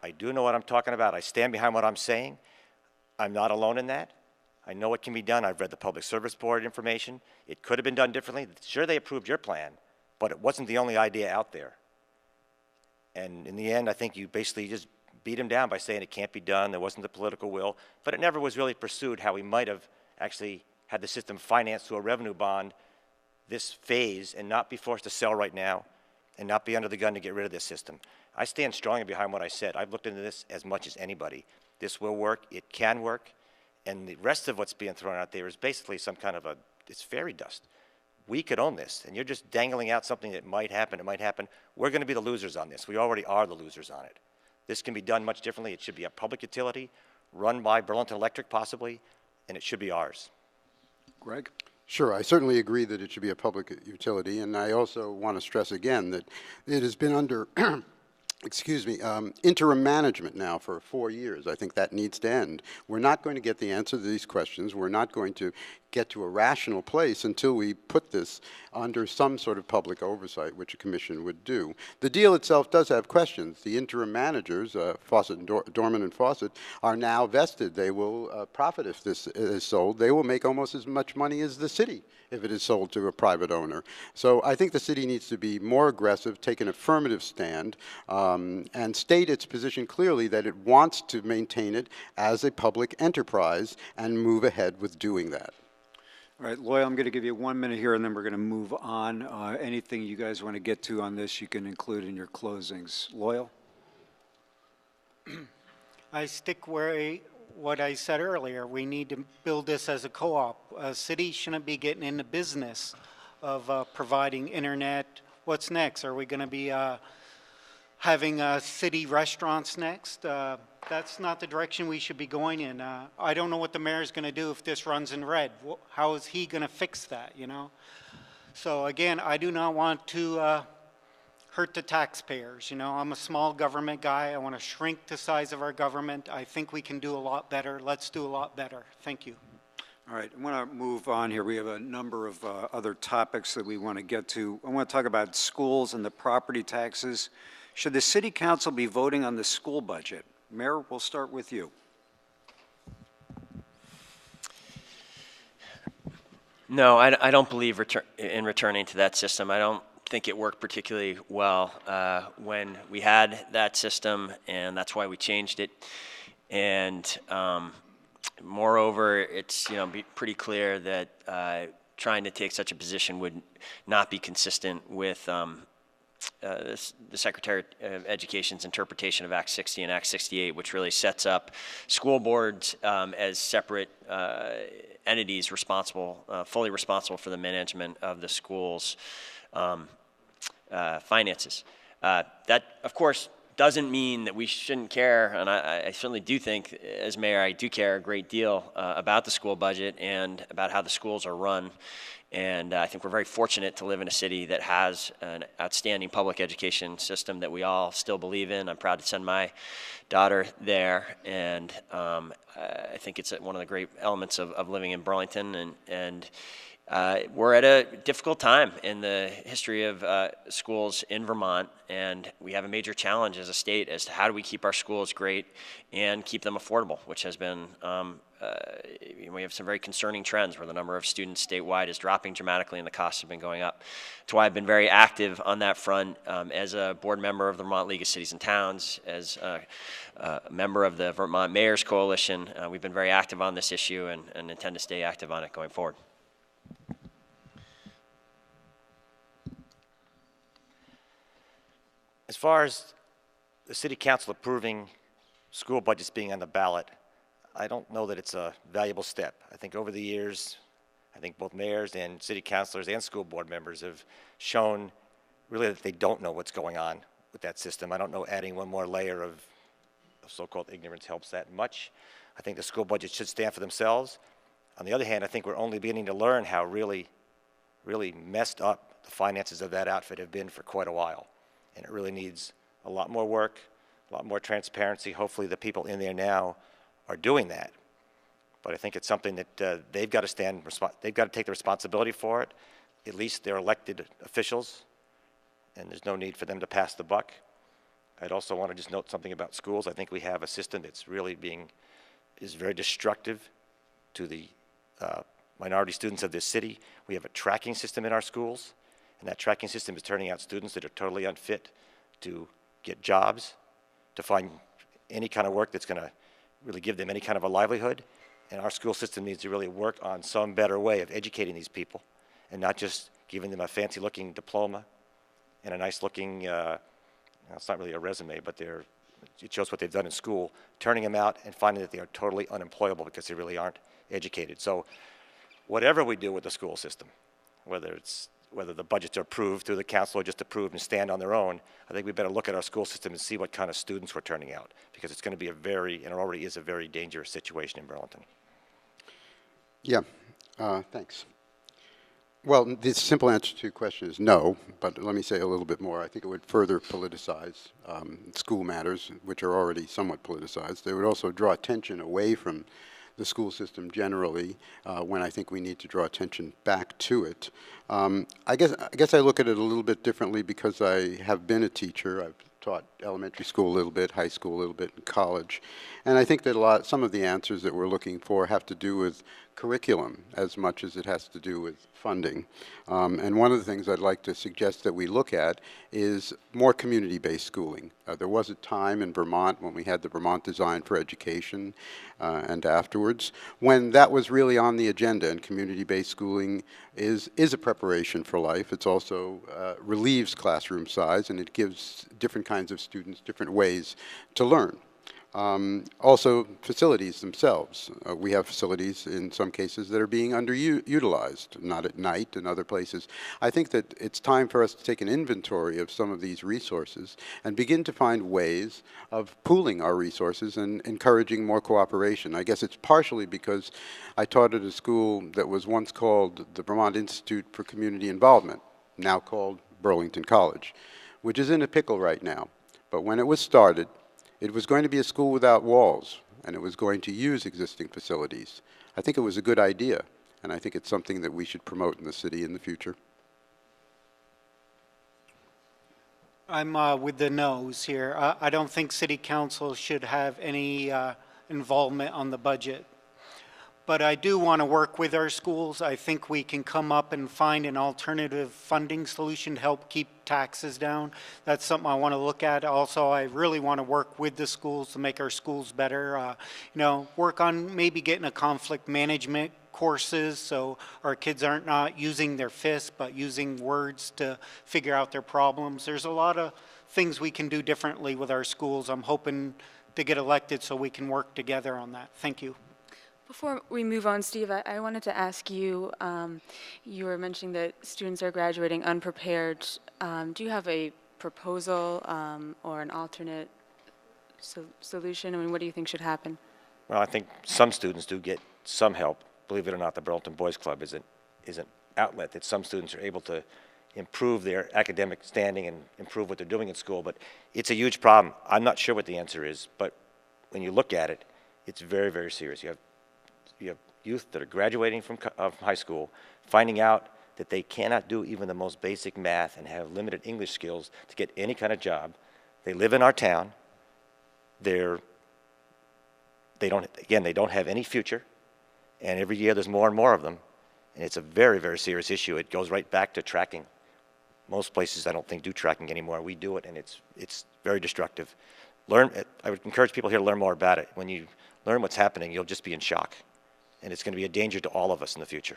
Speaker 5: I do know what I'm talking about. I stand behind what I'm saying. I'm not alone in that. I know it can be done. I've read the Public Service Board information. It could have been done differently. Sure, they approved your plan, but it wasn't the only idea out there. And in the end, I think you basically just beat him down by saying it can't be done. There wasn't the political will, but it never was really pursued how we might have actually had the system financed through a revenue bond this phase and not be forced to sell right now and not be under the gun to get rid of this system. I stand strongly behind what I said. I've looked into this as much as anybody. This will work, it can work, and the rest of what's being thrown out there is basically some kind of it's fairy dust. We could own this, and you're just dangling out something that might happen, it might happen. We're going to be the losers on this. We already are the losers on it. This can be done much differently. It should be a public utility, run by Burlington Electric possibly, and it should be ours.
Speaker 1: Greg?
Speaker 6: Sure, I certainly agree that it should be a public utility, and I also want to stress again that it has been under excuse me, interim management now for 4 years. I think that needs to end. We're not going to get the answer to these questions. We're not going to get to a rational place until we put this under some sort of public oversight, which a commission would do. The deal itself does have questions. The interim managers, Fawcett and Dorman and Fawcett, are now vested. They will profit if this is sold. They will make almost as much money as the city if it is sold to a private owner. So I think the city needs to be more aggressive, take an affirmative stand, and state its position clearly that it wants to maintain it as a public enterprise and move ahead with doing that.
Speaker 1: All right, Loyal, I'm going to give you 1 minute here, and then we're going to move on. Anything you guys want to get to on this, you can include in your closings. Loyal?
Speaker 3: I stick where what I said earlier. We need to build this as a co-op. A city shouldn't be getting in the business of providing internet. What's next? Are we going to be having city restaurants next? That's not the direction we should be going in. I don't know what the mayor's going to do if this runs in red. How is he going to fix that, you know? So again, I do not want to hurt the taxpayers. You know, I'm a small government guy. I want to shrink the size of our government. I think we can do a lot better. Let's do a lot better. Thank you.
Speaker 1: All right, I want to move on here. We have a number of other topics that we want to get to. I want to talk about schools and the property taxes. Should the city council be voting on the school budget? Mayor, we'll start with you.
Speaker 4: No, I don't believe in returning to that system. I don't think it worked particularly well when we had that system, and that's why we changed it. And moreover, it's pretty clear that trying to take such a position would not be consistent with the Secretary of Education's interpretation of Act 60 and Act 68, which really sets up school boards as separate entities fully responsible for the management of the school's finances. That, of course, doesn't mean that we shouldn't care, and I certainly do think, as mayor, I do care a great deal about the school budget and about how the schools are run. And I think we're very fortunate to live in a city that has an outstanding public education system that we all still believe in. I'm proud to send my daughter there, and I think it's one of the great elements of living in Burlington. And we're at a difficult time in the history of schools in Vermont, and we have a major challenge as a state as to how do we keep our schools great and keep them affordable, which has been we have some very concerning trends where the number of students statewide is dropping dramatically and the costs have been going up. That's why I've been very active on that front as a board member of the Vermont League of Cities and Towns, as a member of the Vermont Mayors Coalition. We've been very active on this issue and intend to stay active on it going forward.
Speaker 5: As far as the city council approving school budgets being on the ballot, I don't know that it's a valuable step. I think over the years, I think both mayors and city councilors and school board members have shown really that they don't know what's going on with that system. I don't know adding one more layer of so-called ignorance helps that much. I think the school budget should stand for themselves. On the other hand, I think we're only beginning to learn how really messed up the finances of that outfit have been for quite a while. And it really needs a lot more work, a lot more transparency. Hopefully the people in there now are doing that. But I think it's something that they've got to they've got to take the responsibility for it. At least they're elected officials, and there's no need for them to pass the buck. I'd also want to just note something about schools. I think we have a system that's really is very destructive to the minority students of this city. We have a tracking system in our schools, and that tracking system is turning out students that are totally unfit to get jobs, to find any kind of work that's going to really give them any kind of a livelihood. And our school system needs to really work on some better way of educating these people and not just giving them a fancy-looking diploma and a nice-looking, it's not really a resume, but it shows what they've done in school, turning them out and finding that they are totally unemployable because they really aren't educated. So whatever we do with the school system, whether the budgets are approved through the council or just approved and stand on their own, I think we better look at our school system and see what kind of students we're turning out, because it's going to be and it already is a very dangerous situation in Burlington.
Speaker 6: Yeah, thanks. Well, the simple answer to your question is no, but let me say a little bit more. I think it would further politicize school matters, which are already somewhat politicized. They would also draw attention away from the school system generally, when I think we need to draw attention back to it. I guess I look at it a little bit differently because I have been a teacher. I've taught elementary school a little bit, high school a little bit, and college. And I think that some of the answers that we're looking for have to do with curriculum as much as it has to do with funding. And one of the things I'd like to suggest that we look at is more community-based schooling. There was a time in Vermont when we had the Vermont Design for Education and afterwards, when that was really on the agenda, and community-based schooling is a preparation for life. It's also relieves classroom size, and it gives different kinds of students different ways to learn. Also, facilities themselves. We have facilities in some cases that are being underutilized, not at night and other places. I think that it's time for us to take an inventory of some of these resources and begin to find ways of pooling our resources and encouraging more cooperation. I guess it's partially because I taught at a school that was once called the Vermont Institute for Community Involvement, now called Burlington College, which is in a pickle right now. But when it was started, it was going to be a school without walls, and it was going to use existing facilities. I think it was a good idea, and I think it's something that we should promote in the city in the future.
Speaker 3: I'm with the no's here. I don't think city council should have any involvement on the budget. But I do want to work with our schools. I think we can come up and find an alternative funding solution to help keep taxes down. That's something I want to look at. Also, I really want to work with the schools to make our schools better. Work on maybe getting a conflict management courses so our kids aren't not using their fists but using words to figure out their problems. There's a lot of things we can do differently with our schools. I'm hoping to get elected so we can work together on that. Thank you.
Speaker 2: Before we move on, Steve, I wanted to ask you, you were mentioning that students are graduating unprepared. Do you have a proposal or an alternate solution? I mean, what do you think should happen?
Speaker 5: Well, I think some students do get some help. Believe it or not, the Burlington Boys Club is an outlet that some students are able to improve their academic standing and improve what they're doing in school, but it's a huge problem. I'm not sure what the answer is, but when you look at it, it's very, very serious. You have youth that are graduating from high school, finding out that they cannot do even the most basic math and have limited English skills to get any kind of job. They live in our town. They don't have any future, and every year there's more and more of them, and it's a very, very serious issue. It goes right back to tracking. Most places I don't think do tracking anymore. We do it, and it's very destructive. I would encourage people here to learn more about it. When you learn what's happening, you'll just be in shock. And it's going to be a danger to all of us in the future.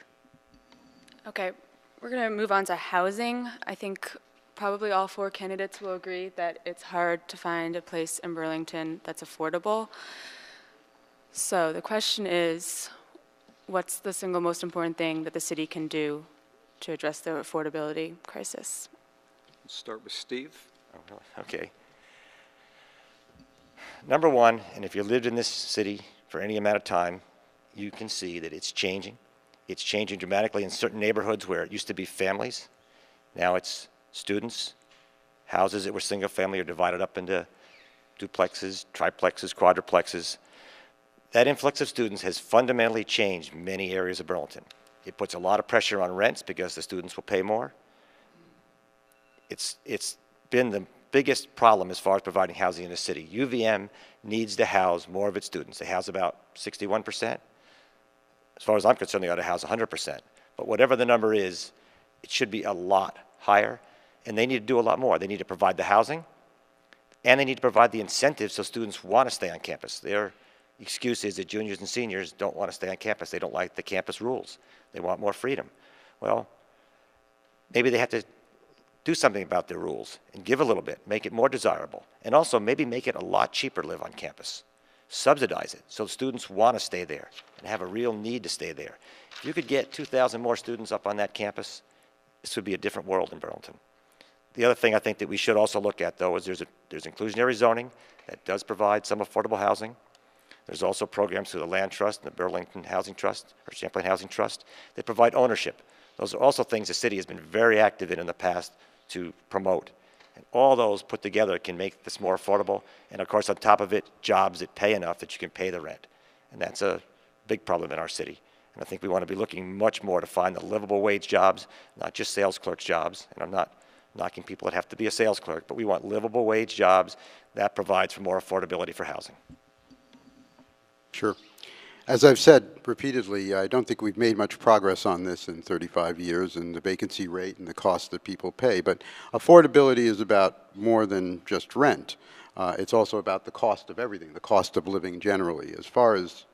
Speaker 2: Okay, we're going to move on to housing. I think probably all four candidates will agree that it's hard to find a place in Burlington that's affordable. So the question is, what's the single most important thing that the city can do to address the affordability crisis?
Speaker 1: Let's start with Steve.
Speaker 5: Oh, really? Okay. Number one, and if you lived in this city for any amount of time, you can see that it's changing. It's changing dramatically in certain neighborhoods where it used to be families. Now it's students. Houses that were single family are divided up into duplexes, triplexes, quadruplexes. That influx of students has fundamentally changed many areas of Burlington. It puts a lot of pressure on rents because the students will pay more. It's been the biggest problem as far as providing housing in the city. UVM needs to house more of its students. They house about 61%. As far as I'm concerned, they ought to house 100%. But whatever the number is, it should be a lot higher, and they need to do a lot more. They need to provide the housing, and they need to provide the incentives so students want to stay on campus. Their excuse is that juniors and seniors don't want to stay on campus. They don't like the campus rules. They want more freedom. Well, maybe they have to do something about their rules and give a little bit, make it more desirable, and also maybe make it a lot cheaper to live on campus. Subsidize it so students want to stay there and have a real need to stay there. If you could get 2,000 more students up on that campus, this would be a different world in Burlington. The other thing I think that we should also look at, though, is there's inclusionary zoning that does provide some affordable housing. There's also programs through the Land Trust and the Burlington Housing Trust, or Champlain Housing Trust, that provide ownership. Those are also things the city has been very active in the past to promote. And all those put together can make this more affordable. And of course, on top of it, jobs that pay enough that you can pay the rent. And that's a big problem in our city. And I think we want to be looking much more to find the livable wage jobs, not just sales clerks jobs. And I'm not knocking people that have to be a sales clerk, but we want livable wage jobs that provides for more affordability for housing.
Speaker 6: Sure. As I've said repeatedly, I don't think we've made much progress on this in 35 years, and the vacancy rate and the cost that people pay. But affordability is about more than just rent. It's also about the cost of everything, the cost of living generally. As far as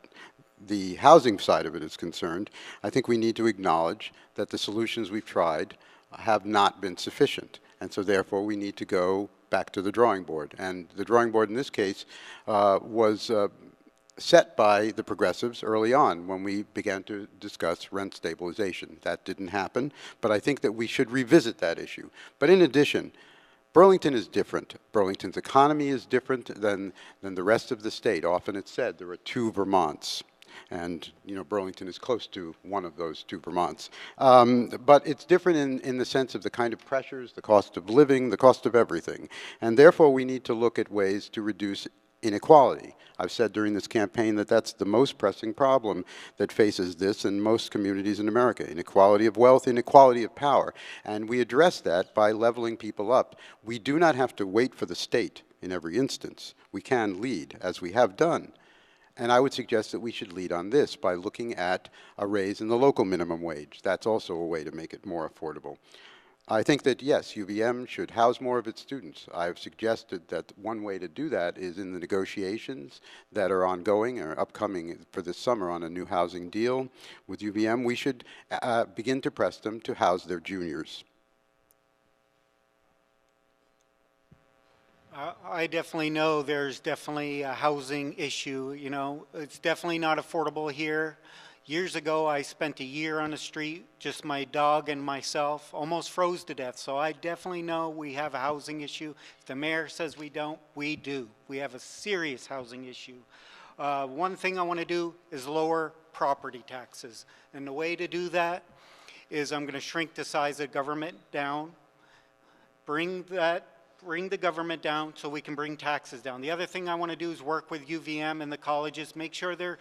Speaker 6: the housing side of it is concerned, I think we need to acknowledge that the solutions we've tried have not been sufficient. And so therefore we need to go back to the drawing board. And the drawing board in this case was set by the progressives early on when we began to discuss rent stabilization. That didn't happen, but I think that we should revisit that issue. But in addition, Burlington is different. Burlington's economy is different than the rest of the state. Often it's said there are two Vermonts. And, you know, Burlington is close to one of those two Vermonts. But it's different in the sense of the kind of pressures, the cost of living, the cost of everything. And therefore, we need to look at ways to reduce inequality. I've said during this campaign that that's the most pressing problem that faces this in most communities in America: inequality of wealth, inequality of power. And we address that by leveling people up. We do not have to wait for the state in every instance. We can lead, as we have done. And I would suggest that we should lead on this by looking at a raise in the local minimum wage. That's also a way to make it more affordable. I think that, yes, UVM should house more of its students. I've suggested that one way to do that is in the negotiations that are ongoing or upcoming for this summer on a new housing deal with UVM. We should begin to press them to house their juniors.
Speaker 3: I definitely know there's definitely a housing issue. You know, it's definitely not affordable here. Years ago, I spent a year on the street, just my dog and myself, almost froze to death. So I definitely know we have a housing issue. If the mayor says we don't, we do. We have a serious housing issue. One thing I want to do is lower property taxes. And the way to do that is I'm going to shrink the size of government down, bring the government down so we can bring taxes down. The other thing I want to do is work with UVM and the colleges, make sure they're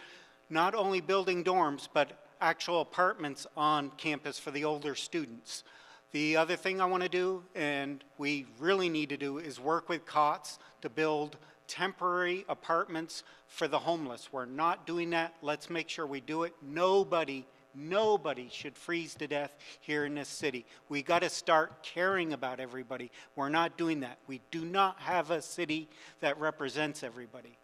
Speaker 3: not only building dorms, but actual apartments on campus for the older students. The other thing I want to do, and we really need to do, is work with COTS to build temporary apartments for the homeless. We're not doing that. Let's make sure we do it. Nobody should freeze to death here in this city. We got to start caring about everybody. We're not doing that. We do not have a city that represents everybody.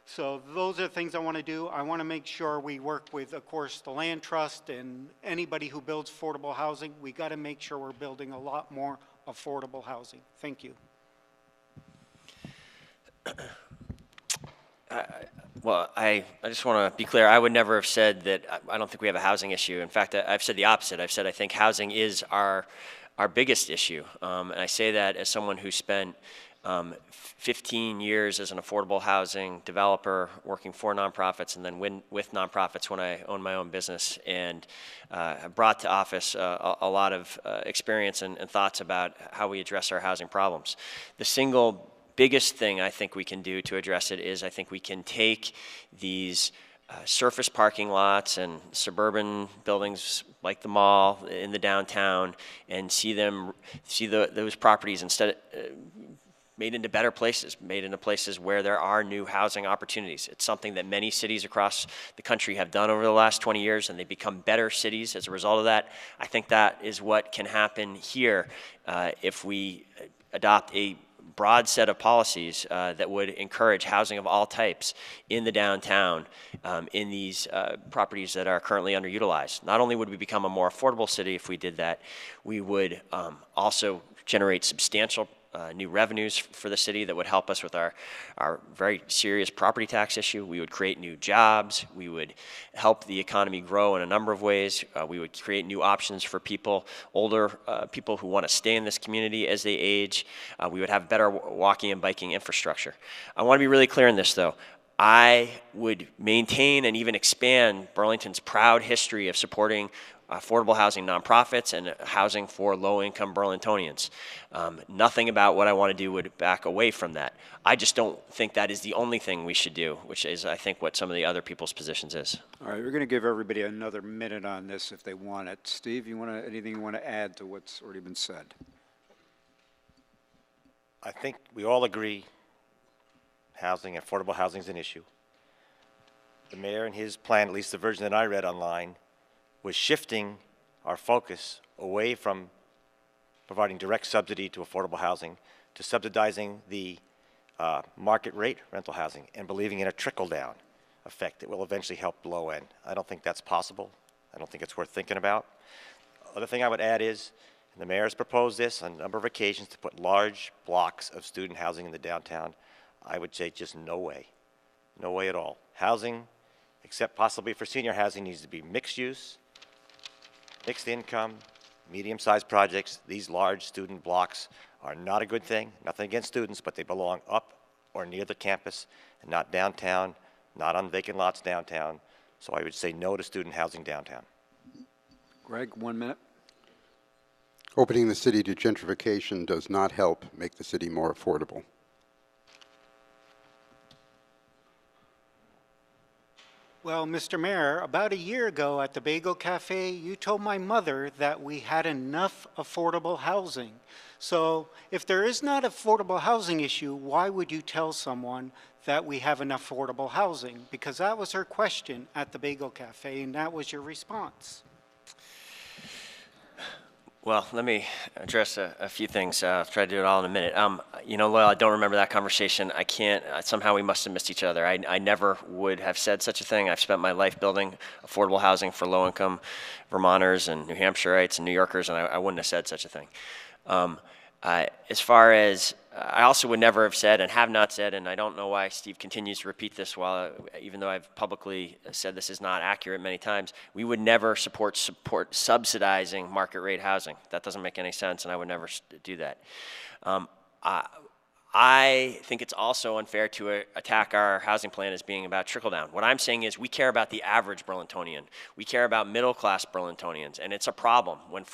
Speaker 3: So those are things I want to do. I want to make sure we work with, of course, the Land Trust and anybody who builds affordable housing. We got to make sure we're building a lot more affordable housing. Thank you.
Speaker 4: Well, I just want to be clear. I would never have said that I don't think we have a housing issue. In fact, I've said the opposite. I've said I think housing is our biggest issue. And I say that as someone who spent 15 years as an affordable housing developer, working for nonprofits, and then with nonprofits when I owned my own business, and brought to office a lot of experience and thoughts about how we address our housing problems. The single biggest thing I think we can do to address it is I think we can take these surface parking lots and suburban buildings like the mall in the downtown and see those properties instead made into better places, made into places where there are new housing opportunities. It's something that many cities across the country have done over the last 20 years, and they've become better cities as a result of that. I think that is what can happen here if we adopt a broad set of policies that would encourage housing of all types in the downtown, in these properties that are currently underutilized. Not only would we become a more affordable city if we did that, we would also generate substantial new revenues for the city that would help us with our very serious property tax issue. We would create new jobs. We would help the economy grow in a number of ways. We would create new options for people, older people who want to stay in this community as they age. We would have better walking and biking infrastructure. I want to be really clear in this, though. I would maintain and even expand Burlington's proud history of supporting affordable housing nonprofits and housing for low-income Burlingtonians. Nothing about what I want to do would back away from that. I just don't think that is the only thing we should do, which is, I think, what some of the other people's positions is.
Speaker 1: All right, we're going to give everybody another minute on this if they want it. Steve, anything you want to add to what's already been said?
Speaker 5: I think we all agree housing, affordable housing is an issue. The mayor and his plan, at least the version that I read online, was shifting our focus away from providing direct subsidy to affordable housing to subsidizing the market rate rental housing and believing in a trickle-down effect that will eventually help the low end. I don't think that's possible. I don't think it's worth thinking about. Other thing I would add is, and the mayor has proposed this on a number of occasions, to put large blocks of student housing in the downtown. I would say just no way. No way at all. Housing, except possibly for senior housing, needs to be mixed use, mixed income, medium-sized projects. These large student blocks are not a good thing. Nothing against students, but they belong up or near the campus and not downtown, not on vacant lots downtown. So I would say no to student housing downtown.
Speaker 1: Greg, 1 minute.
Speaker 6: Opening the city to gentrification does not help make the city more affordable.
Speaker 3: Well, Mr. Mayor, about a year ago at the Bagel Cafe, you told my mother that we had enough affordable housing. So if there is not an affordable housing issue, why would you tell someone that we have enough affordable housing? Because that was her question at the Bagel Cafe, and that was your response.
Speaker 4: Well, let me address a few things. I'll try to do it all in a minute. You know, Loyal, I don't remember that conversation. I can't, somehow we must have missed each other. I never would have said such a thing. I've spent my life building affordable housing for low-income Vermonters and New Hampshireites and New Yorkers, and I wouldn't have said such a thing. As far as, I also would never have said and have not said, and I don't know why Steve continues to repeat this even though I've publicly said this is not accurate many times, we would never support subsidizing market rate housing. That doesn't make any sense, and I would never do that. I think it's also unfair to attack our housing plan as being about trickle down. What I'm saying is we care about the average Burlingtonian. We care about middle class Burlingtonians, and it's a problem when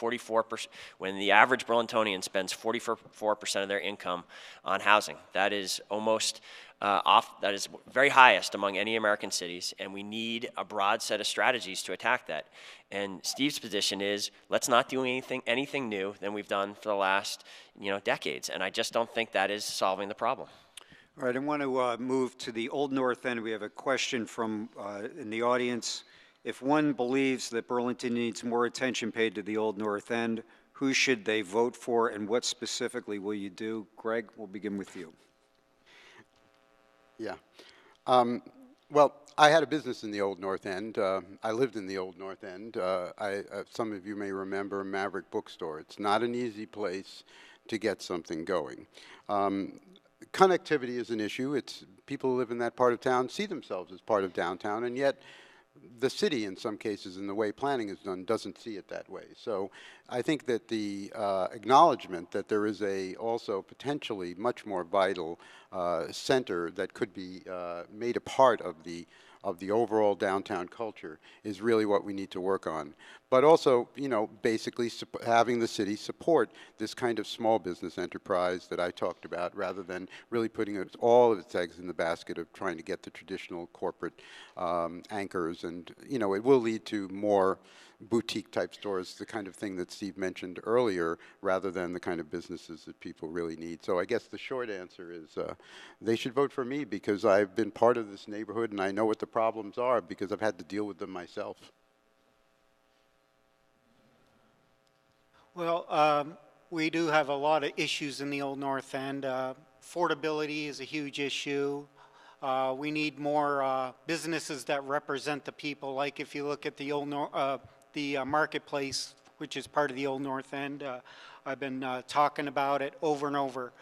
Speaker 4: when the average Burlingtonian spends 44% of their income on housing. That is almost that is very highest among any American cities, and we need a broad set of strategies to attack that. And Steve's position is, let's not do anything new than we've done for the last decades. And I just don't think that is solving the problem.
Speaker 1: All right, I want to move to the Old North End. We have a question from in the audience. If one believes that Burlington needs more attention paid to the Old North End, who should they vote for, and what specifically will you do? Greg, we'll begin with you.
Speaker 6: Yeah. Well, I had a business in the Old North End. I lived in the Old North End. Some of you may remember Maverick Bookstore. It's not an easy place to get something going. Connectivity is an issue. People who live in that part of town see themselves as part of downtown, and yet the city, in some cases, in the way planning is done, doesn't see it that way. So I think that the acknowledgement that there is also potentially much more vital center that could be made a part of the overall downtown culture is really what we need to work on. But also, basically having the city support this kind of small business enterprise that I talked about, rather than really putting all of its eggs in the basket of trying to get the traditional corporate anchors. And, it will lead to more boutique type stores, the kind of thing that Steve mentioned earlier, rather than the kind of businesses that people really need. So I guess the short answer is they should vote for me, because I've been part of this neighborhood and I know what the problems are, because I've had to deal with them myself.
Speaker 3: Well, we do have a lot of issues in the Old North End. affordability is a huge issue. We need more businesses that represent the people. Like if you look at the marketplace, which is part of the Old North End, I've been talking about it over and over.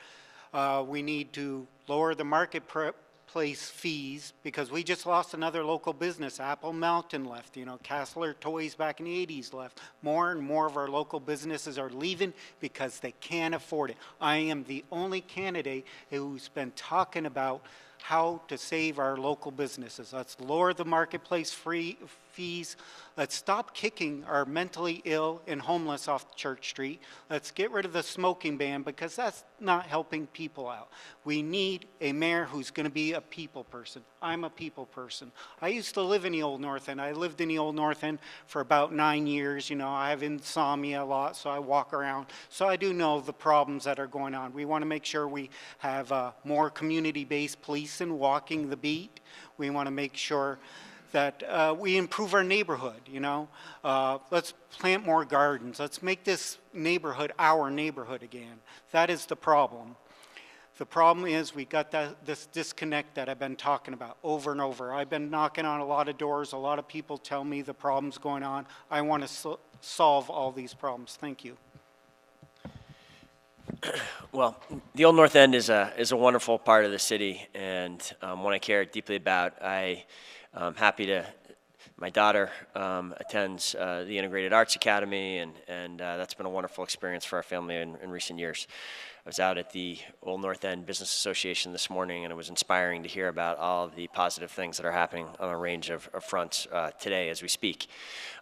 Speaker 3: We need to lower the marketplace fees because we just lost another local business. Apple Mountain left, you know, Castler Toys back in the 80s left. More and more of our local businesses are leaving because they can't afford it. I am the only candidate who's been talking about how to save our local businesses. Let's lower the marketplace fees. Let's stop kicking our mentally ill and homeless off Church Street. Let's get rid of the smoking ban because that's not helping people out. We need a mayor who's going to be a people person. I'm a people person. I used to live in the Old North End. I lived in the Old North End for about 9 years. You know, I have insomnia a lot, so I walk around. So I do know the problems that are going on. We want to make sure we have more community-based policing walking the beat. We want to make sure that we improve our neighborhood, you know. Let's plant more gardens. Let's make this neighborhood our neighborhood again. That is the problem. The problem is we got this disconnect that I've been talking about over and over. I've been knocking on a lot of doors. A lot of people tell me the problem's going on. I want to solve all these problems. Thank you.
Speaker 4: Well, the Old North End is a wonderful part of the city, and one I care deeply about. I'm happy to. My daughter attends the Integrated Arts Academy, and that's been a wonderful experience for our family in recent years. I was out at the Old North End Business Association this morning, and it was inspiring to hear about all of the positive things that are happening on a range of fronts today as we speak.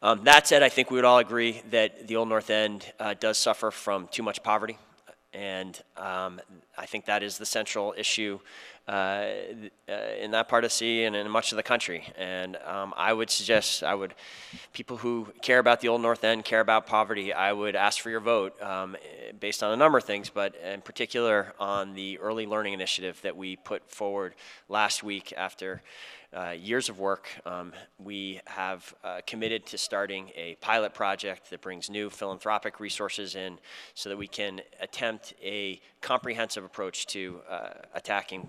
Speaker 4: That said, I think we would all agree that the Old North End does suffer from too much poverty. And I think that is the central issue in that part of the city and in much of the country. And I would suggest, people who care about the Old North End, care about poverty, I would ask for your vote based on a number of things, but in particular on the early learning initiative that we put forward last week after years of work. We have committed to starting a pilot project that brings new philanthropic resources in so that we can attempt a comprehensive approach to attacking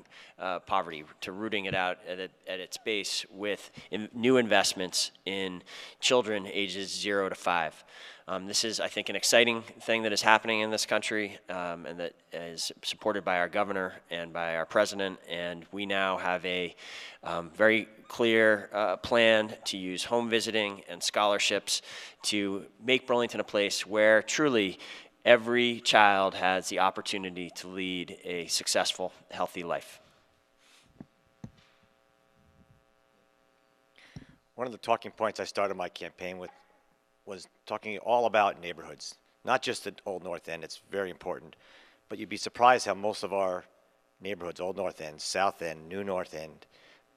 Speaker 4: poverty, to rooting it out at its base with new investments in children ages 0 to 5. This is, I think, an exciting thing that is happening in this country and that is supported by our governor and by our president. And we now have a very clear plan to use home visiting and scholarships to make Burlington a place where truly every child has the opportunity to lead a successful, healthy life.
Speaker 5: One of the talking points I started my campaign with was talking all about neighborhoods, not just the Old North End. It's very important, but you'd be surprised how most of our neighborhoods, Old North End, South End, New North End,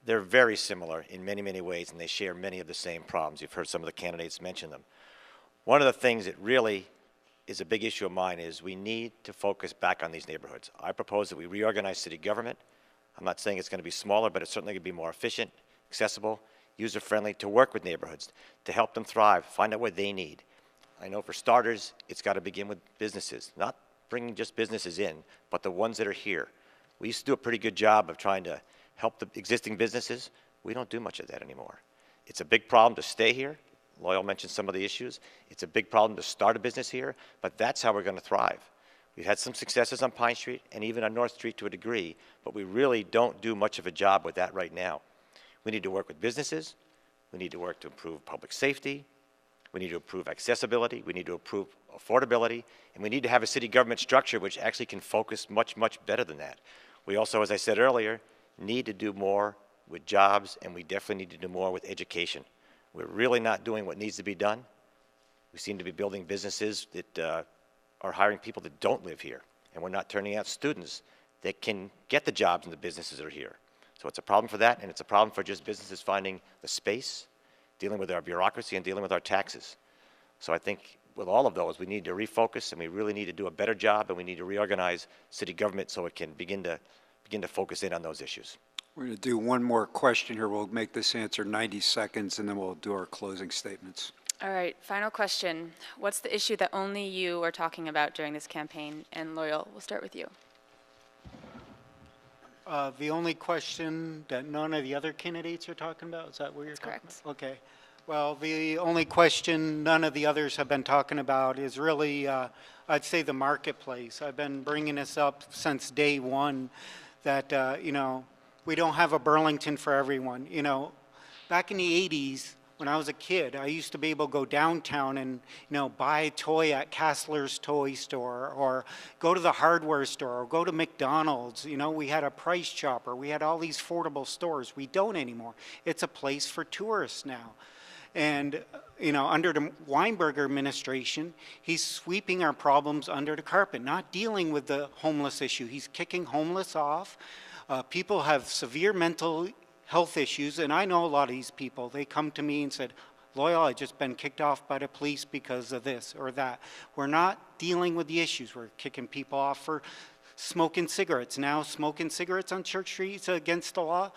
Speaker 5: they're very similar in many, many ways, and they share many of the same problems. You've heard some of the candidates mention them. One of the things that really is a big issue of mine is we need to focus back on these neighborhoods. I propose that we reorganize city government. I'm not saying it's going to be smaller, but it's certainly going to be more efficient, accessible, user-friendly, to work with neighborhoods, to help them thrive, find out what they need. I know for starters, it's got to begin with businesses, not bringing just businesses in, but the ones that are here. We used to do a pretty good job of trying to help the existing businesses. We don't do much of that anymore. It's a big problem to stay here. Loyal mentioned some of the issues. It's a big problem to start a business here, but that's how we're going to thrive. We've had some successes on Pine Street and even on North Street to a degree, but we really don't do much of a job with that right now. We need to work with businesses. We need to work to improve public safety. We need to improve accessibility. We need to improve affordability. And we need to have a city government structure which actually can focus much, much better than that. We also, as I said earlier, need to do more with jobs, and we definitely need to do more with education. We're really not doing what needs to be done. We seem to be building businesses that are hiring people that don't live here, and we're not turning out students that can get the jobs in the businesses that are here. So it's a problem for that, and it's a problem for just businesses finding the space, dealing with our bureaucracy, and dealing with our taxes. So I think with all of those, we need to refocus, and we really need to do a better job, and we need to reorganize city government so it can begin to focus in on those issues.
Speaker 1: We're going to do one more question here. We'll make this answer 90 seconds, and then we'll do our closing statements.
Speaker 2: All right, final question. What's the issue that only you are talking about during this campaign? And Loyal, we'll start with you.
Speaker 3: The only question that none of the other candidates are talking about, is that what you're talking
Speaker 2: correct.
Speaker 3: about? Okay. Well, the only question none of the others have been talking about is really, I'd say the marketplace. I've been bringing this up since day one, that, you know, we don't have a Burlington for everyone. You know, back in the 80s, when I was a kid, I used to be able to go downtown and, you know, buy a toy at Castler's toy store, or go to the hardware store, or go to McDonald's. You know, we had a Price Chopper. We had all these affordable stores. We don't anymore. It's a place for tourists now. And, you know, under the Weinberger administration, he's sweeping our problems under the carpet, not dealing with the homeless issue. He's kicking homeless off. People have severe mental health issues, and I know a lot of these people. They come to me and said, Loyal, I've just been kicked off by the police because of this or that. We're not dealing with the issues. We're kicking people off for smoking cigarettes. Now smoking cigarettes on Church Street is against the law.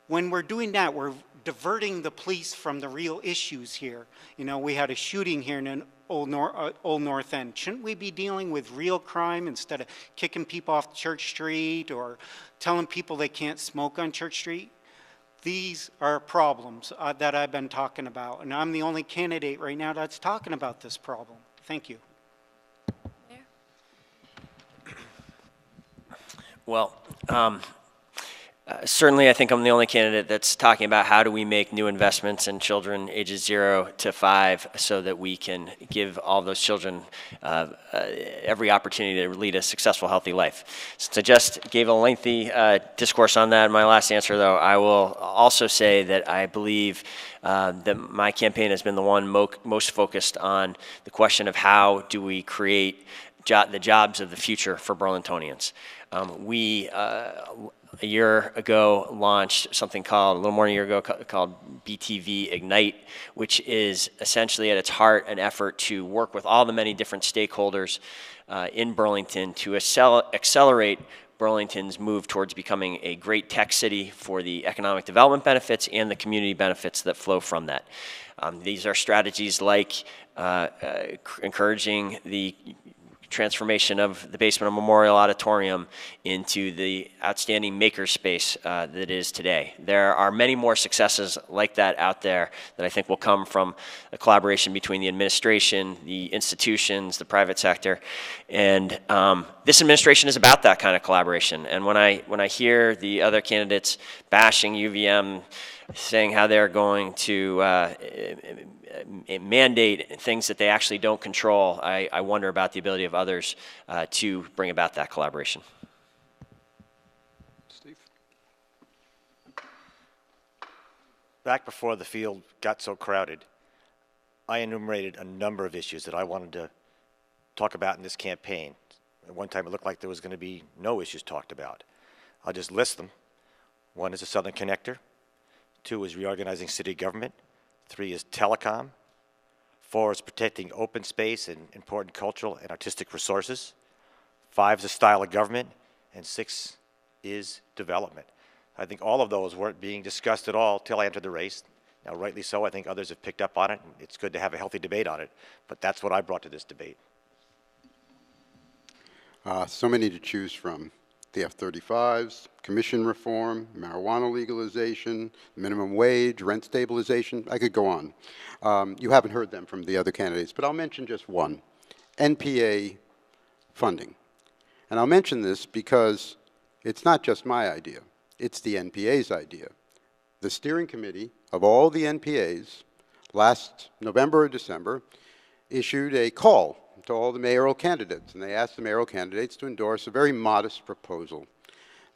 Speaker 3: When we're doing that, we're diverting the police from the real issues here. You know, we had a shooting here in an Old North End. Shouldn't we be dealing with real crime instead of kicking people off Church Street or telling people they can't smoke on Church Street? These are problems that I've been talking about, and I'm the only candidate right now that's talking about this problem. Thank you.
Speaker 4: Well, certainly I think I'm the only candidate that's talking about how do we make new investments in children ages 0 to 5 so that we can give all those children every opportunity to lead a successful, healthy life. Since I just gave a lengthy discourse on that in my last answer, though, I will also say that I believe that my campaign has been the one most focused on the question of how do we create the jobs of the future for Burlingtonians. We a year ago launched something called, a little more than a year ago, called BTV Ignite, which is essentially at its heart an effort to work with all the many different stakeholders in Burlington to accelerate Burlington's move towards becoming a great tech city for the economic development benefits and the community benefits that flow from that. These are strategies like encouraging the transformation of the basement of Memorial Auditorium into the outstanding makerspace that it is today. There are many more successes like that out there that I think will come from a collaboration between the administration, the institutions, the private sector, and this administration is about that kind of collaboration. And when I hear the other candidates bashing UVM, saying how they're going to mandate things that they actually don't control, I wonder about the ability of others to bring about that collaboration.
Speaker 6: Steve?
Speaker 5: Back before the field got so crowded, I enumerated a number of issues that I wanted to talk about in this campaign. At one time it looked like there was going to be no issues talked about. I'll just list them. 1 is the Southern Connector. 2 is reorganizing city government. 3 is telecom. 4 is protecting open space and important cultural and artistic resources. 5 is the style of government. And 6 is development. I think all of those weren't being discussed at all till I entered the race. Now, rightly so, I think others have picked up on it. It's good to have a healthy debate on it, but that's what I brought to this debate.
Speaker 6: So many to choose from. The F-35s, commission reform, marijuana legalization, minimum wage, rent stabilization. I could go on. You haven't heard them from the other candidates, but I'll mention just one, NPA funding. And I'll mention this because it's not just my idea. It's the NPA's idea. The steering committee of all the NPAs last November or December issued a call to all the mayoral candidates, and they asked the mayoral candidates to endorse a very modest proposal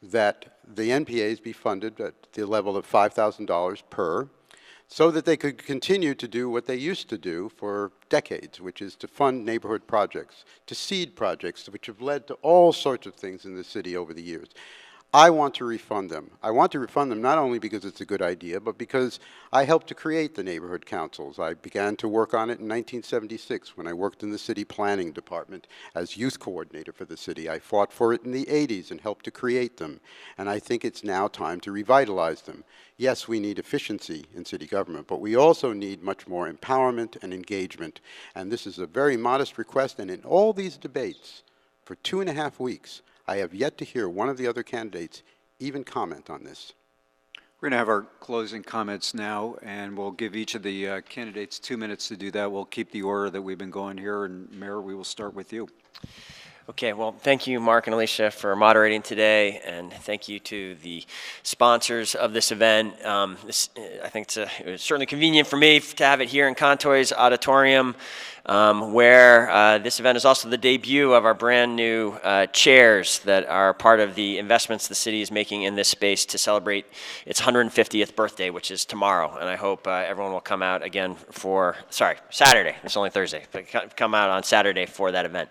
Speaker 6: that the NPAs be funded at the level of $5,000 per, so that they could continue to do what they used to do for decades, which is to fund neighborhood projects, to seed projects, which have led to all sorts of things in the city over the years. I want to refund them. I want to refund them not only because it's a good idea, but because I helped to create the neighborhood councils. I began to work on it in 1976 when I worked in the city planning department as youth coordinator for the city. I fought for it in the 80s and helped to create them. And I think it's now time to revitalize them. Yes, we need efficiency in city government, but we also need much more empowerment and engagement. And this is a very modest request, and in all these debates for 2.5 weeks, I have yet to hear one of the other candidates even comment on this?
Speaker 1: We're going to have our closing comments now, and we'll give each of the candidates 2 minutes to do that. We'll keep the order that we've been going here, and Mayor, we will start with you.
Speaker 4: Okay, well, thank you, Mark and Alicia, for moderating today, and thank you to the sponsors of this event. I think it was certainly convenient for me to have it here in Contoy's Auditorium, where this event is also the debut of our brand new chairs that are part of the investments the city is making in this space to celebrate its 150th birthday, which is tomorrow. And I hope everyone will come out again for, Saturday. It's only Thursday, but come out on Saturday for that event.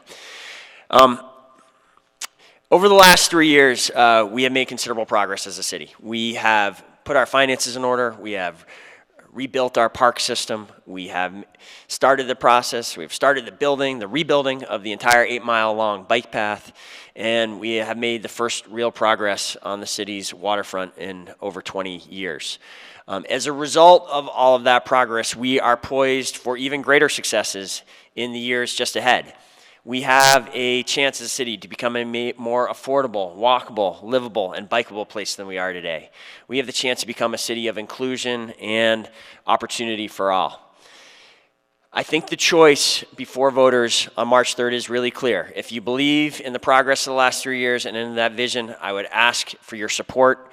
Speaker 4: Over the last 3 years, we have made considerable progress as a city. We have put our finances in order. We have rebuilt our park system. We have started the process. We've started the rebuilding of the entire 8-mile-long bike path, and we have made the first real progress on the city's waterfront in over 20 years. As a result of all of that progress, we are poised for even greater successes in the years just ahead. We have a chance as a city to become a more affordable, walkable, livable, and bikeable place than we are today. We have the chance to become a city of inclusion and opportunity for all. I think the choice before voters on March 3rd is really clear. If you believe in the progress of the last 3 years and in that vision, I would ask for your support,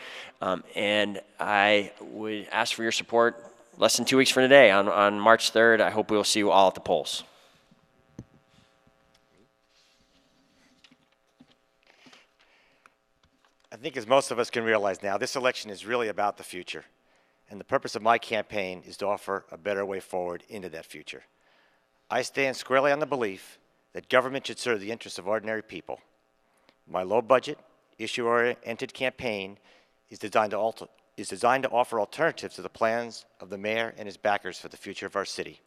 Speaker 4: and I would ask for your support less than 2 weeks from today on March 3rd. I hope we will see you all at the polls.
Speaker 5: I think as most of us can realize now, this election is really about the future. And the purpose of my campaign is to offer a better way forward into that future. I stand squarely on the belief that government should serve the interests of ordinary people. My low-budget, issue-oriented campaign is designed to offer alternatives to the plans of the mayor and his backers for the future of our city.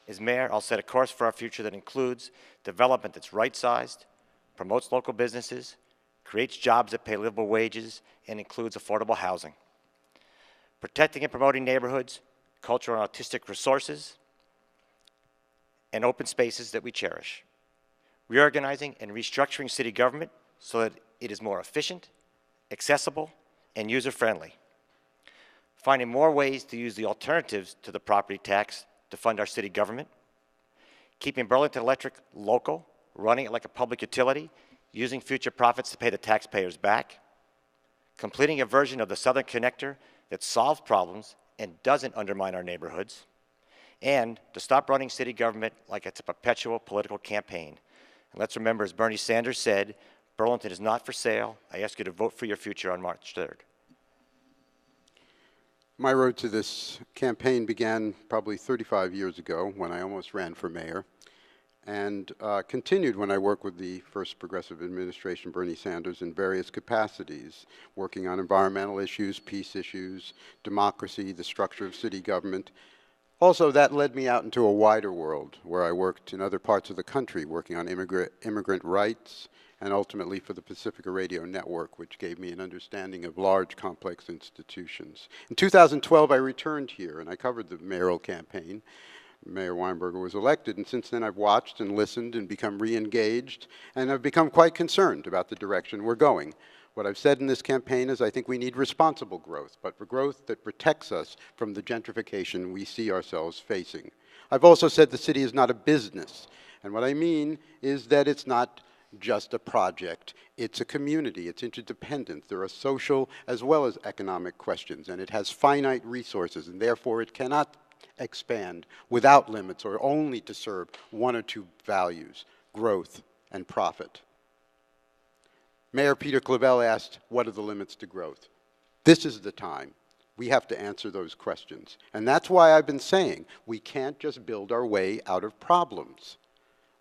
Speaker 5: As mayor, I'll set a course for our future that includes development that's right-sized, promotes local businesses, creates jobs that pay livable wages, and includes affordable housing. Protecting and promoting neighborhoods, cultural and artistic resources, and open spaces that we cherish. Reorganizing and restructuring city government so that it is more efficient, accessible, and user-friendly. Finding more ways to use the alternatives to the property tax to fund our city government. Keeping Burlington Electric local, running it like a public utility, using future profits to pay the taxpayers back, completing a version of the Southern Connector that solves problems and doesn't undermine our neighborhoods, and to stop running city government like it's a perpetual political campaign. And let's remember, as Bernie Sanders said, Burlington is not for sale. I ask you to vote for your future on March 3rd.
Speaker 6: My road to this campaign began probably 35 years ago when I almost ran for mayor, and continued when I worked with the first progressive administration, Bernie Sanders, in various capacities, working on environmental issues, peace issues, democracy, the structure of city government. Also, that led me out into a wider world where I worked in other parts of the country, working on immigrant rights, and ultimately for the Pacifica Radio Network, which gave me an understanding of large, complex institutions. In 2012, I returned here, and I covered the mayoral campaign. Mayor Weinberger was elected, and since then I've watched and listened and become re-engaged, and I've become quite concerned about the direction we're going. What I've said in this campaign is I think we need responsible growth, but for growth that protects us from the gentrification we see ourselves facing. I've also said the city is not a business, and what I mean is that it's not just a project. It's a community. It's interdependent. There are social as well as economic questions, and it has finite resources, and therefore it cannot expand without limits or only to serve one or two values, growth and profit. Mayor Peter Clavell asked, what are the limits to growth? This is the time. We have to answer those questions. And that's why I've been saying we can't just build our way out of problems.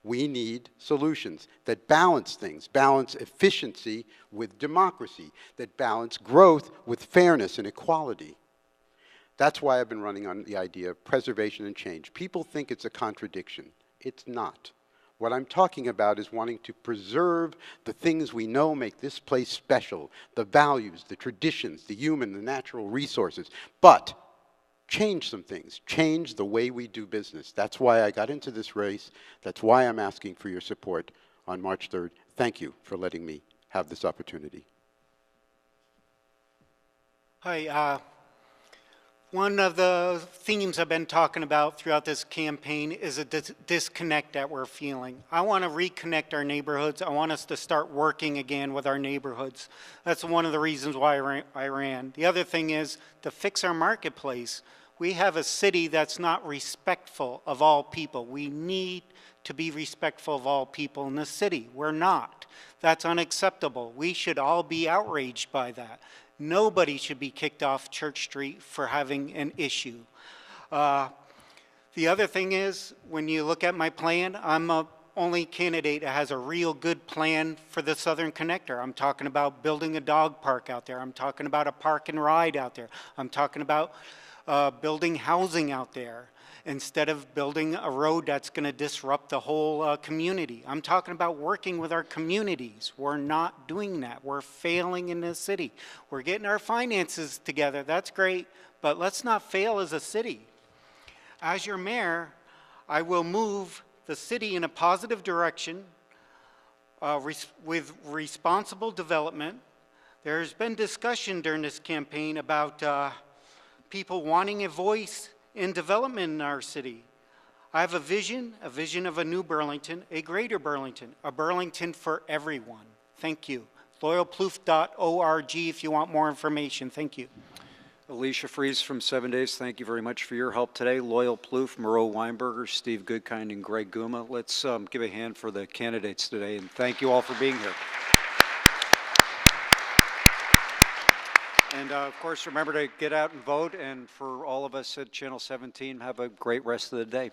Speaker 6: We need solutions that balance things, balance efficiency with democracy, that balance growth with fairness and equality. That's why I've been running on the idea of preservation and change. People think it's a contradiction. It's not. What I'm talking about is wanting to preserve the things we know make this place special, the values, the traditions, the human, the natural resources, but change some things, change the way we do business. That's why I got into this race. That's why I'm asking for your support on March 3rd. Thank you for letting me have this opportunity.
Speaker 3: Hi, one of the themes I've been talking about throughout this campaign is a disconnect that we're feeling. I want to reconnect our neighborhoods. I want us to start working again with our neighborhoods. That's one of the reasons why I ran. The other thing is to fix our marketplace. We have a city that's not respectful of all people. We need to be respectful of all people in the city. We're not. That's unacceptable. We should all be outraged by that. Nobody should be kicked off Church Street for having an issue. The other thing is, when you look at my plan, I'm the only candidate that has a real good plan for the Southern Connector. I'm talking about building a dog park out there. I'm talking about a park and ride out there. I'm talking about building housing out there instead of building a road that's going to disrupt the whole community. I'm talking about working with our communities. We're not doing that. We're failing in the city. We're getting our finances together. That's great, but let's not fail as a city. As your mayor, I will move the city in a positive direction with responsible development. There's been discussion during this campaign about people wanting a voice in development in our city. I have a vision of a new Burlington, a greater Burlington, a Burlington for everyone. Thank you. loyalplouffe.org if you want more information. Thank you.
Speaker 1: Alicia Fries from 7 Days, thank you very much for your help today. Loyal Plouffe, Moreau Weinberger, Steve Goodkind, and Greg Guma. Let's give a hand for the candidates today, and thank you all for being here. And of course, remember to get out and vote, and for all of us at Channel 17, have a great rest of the day.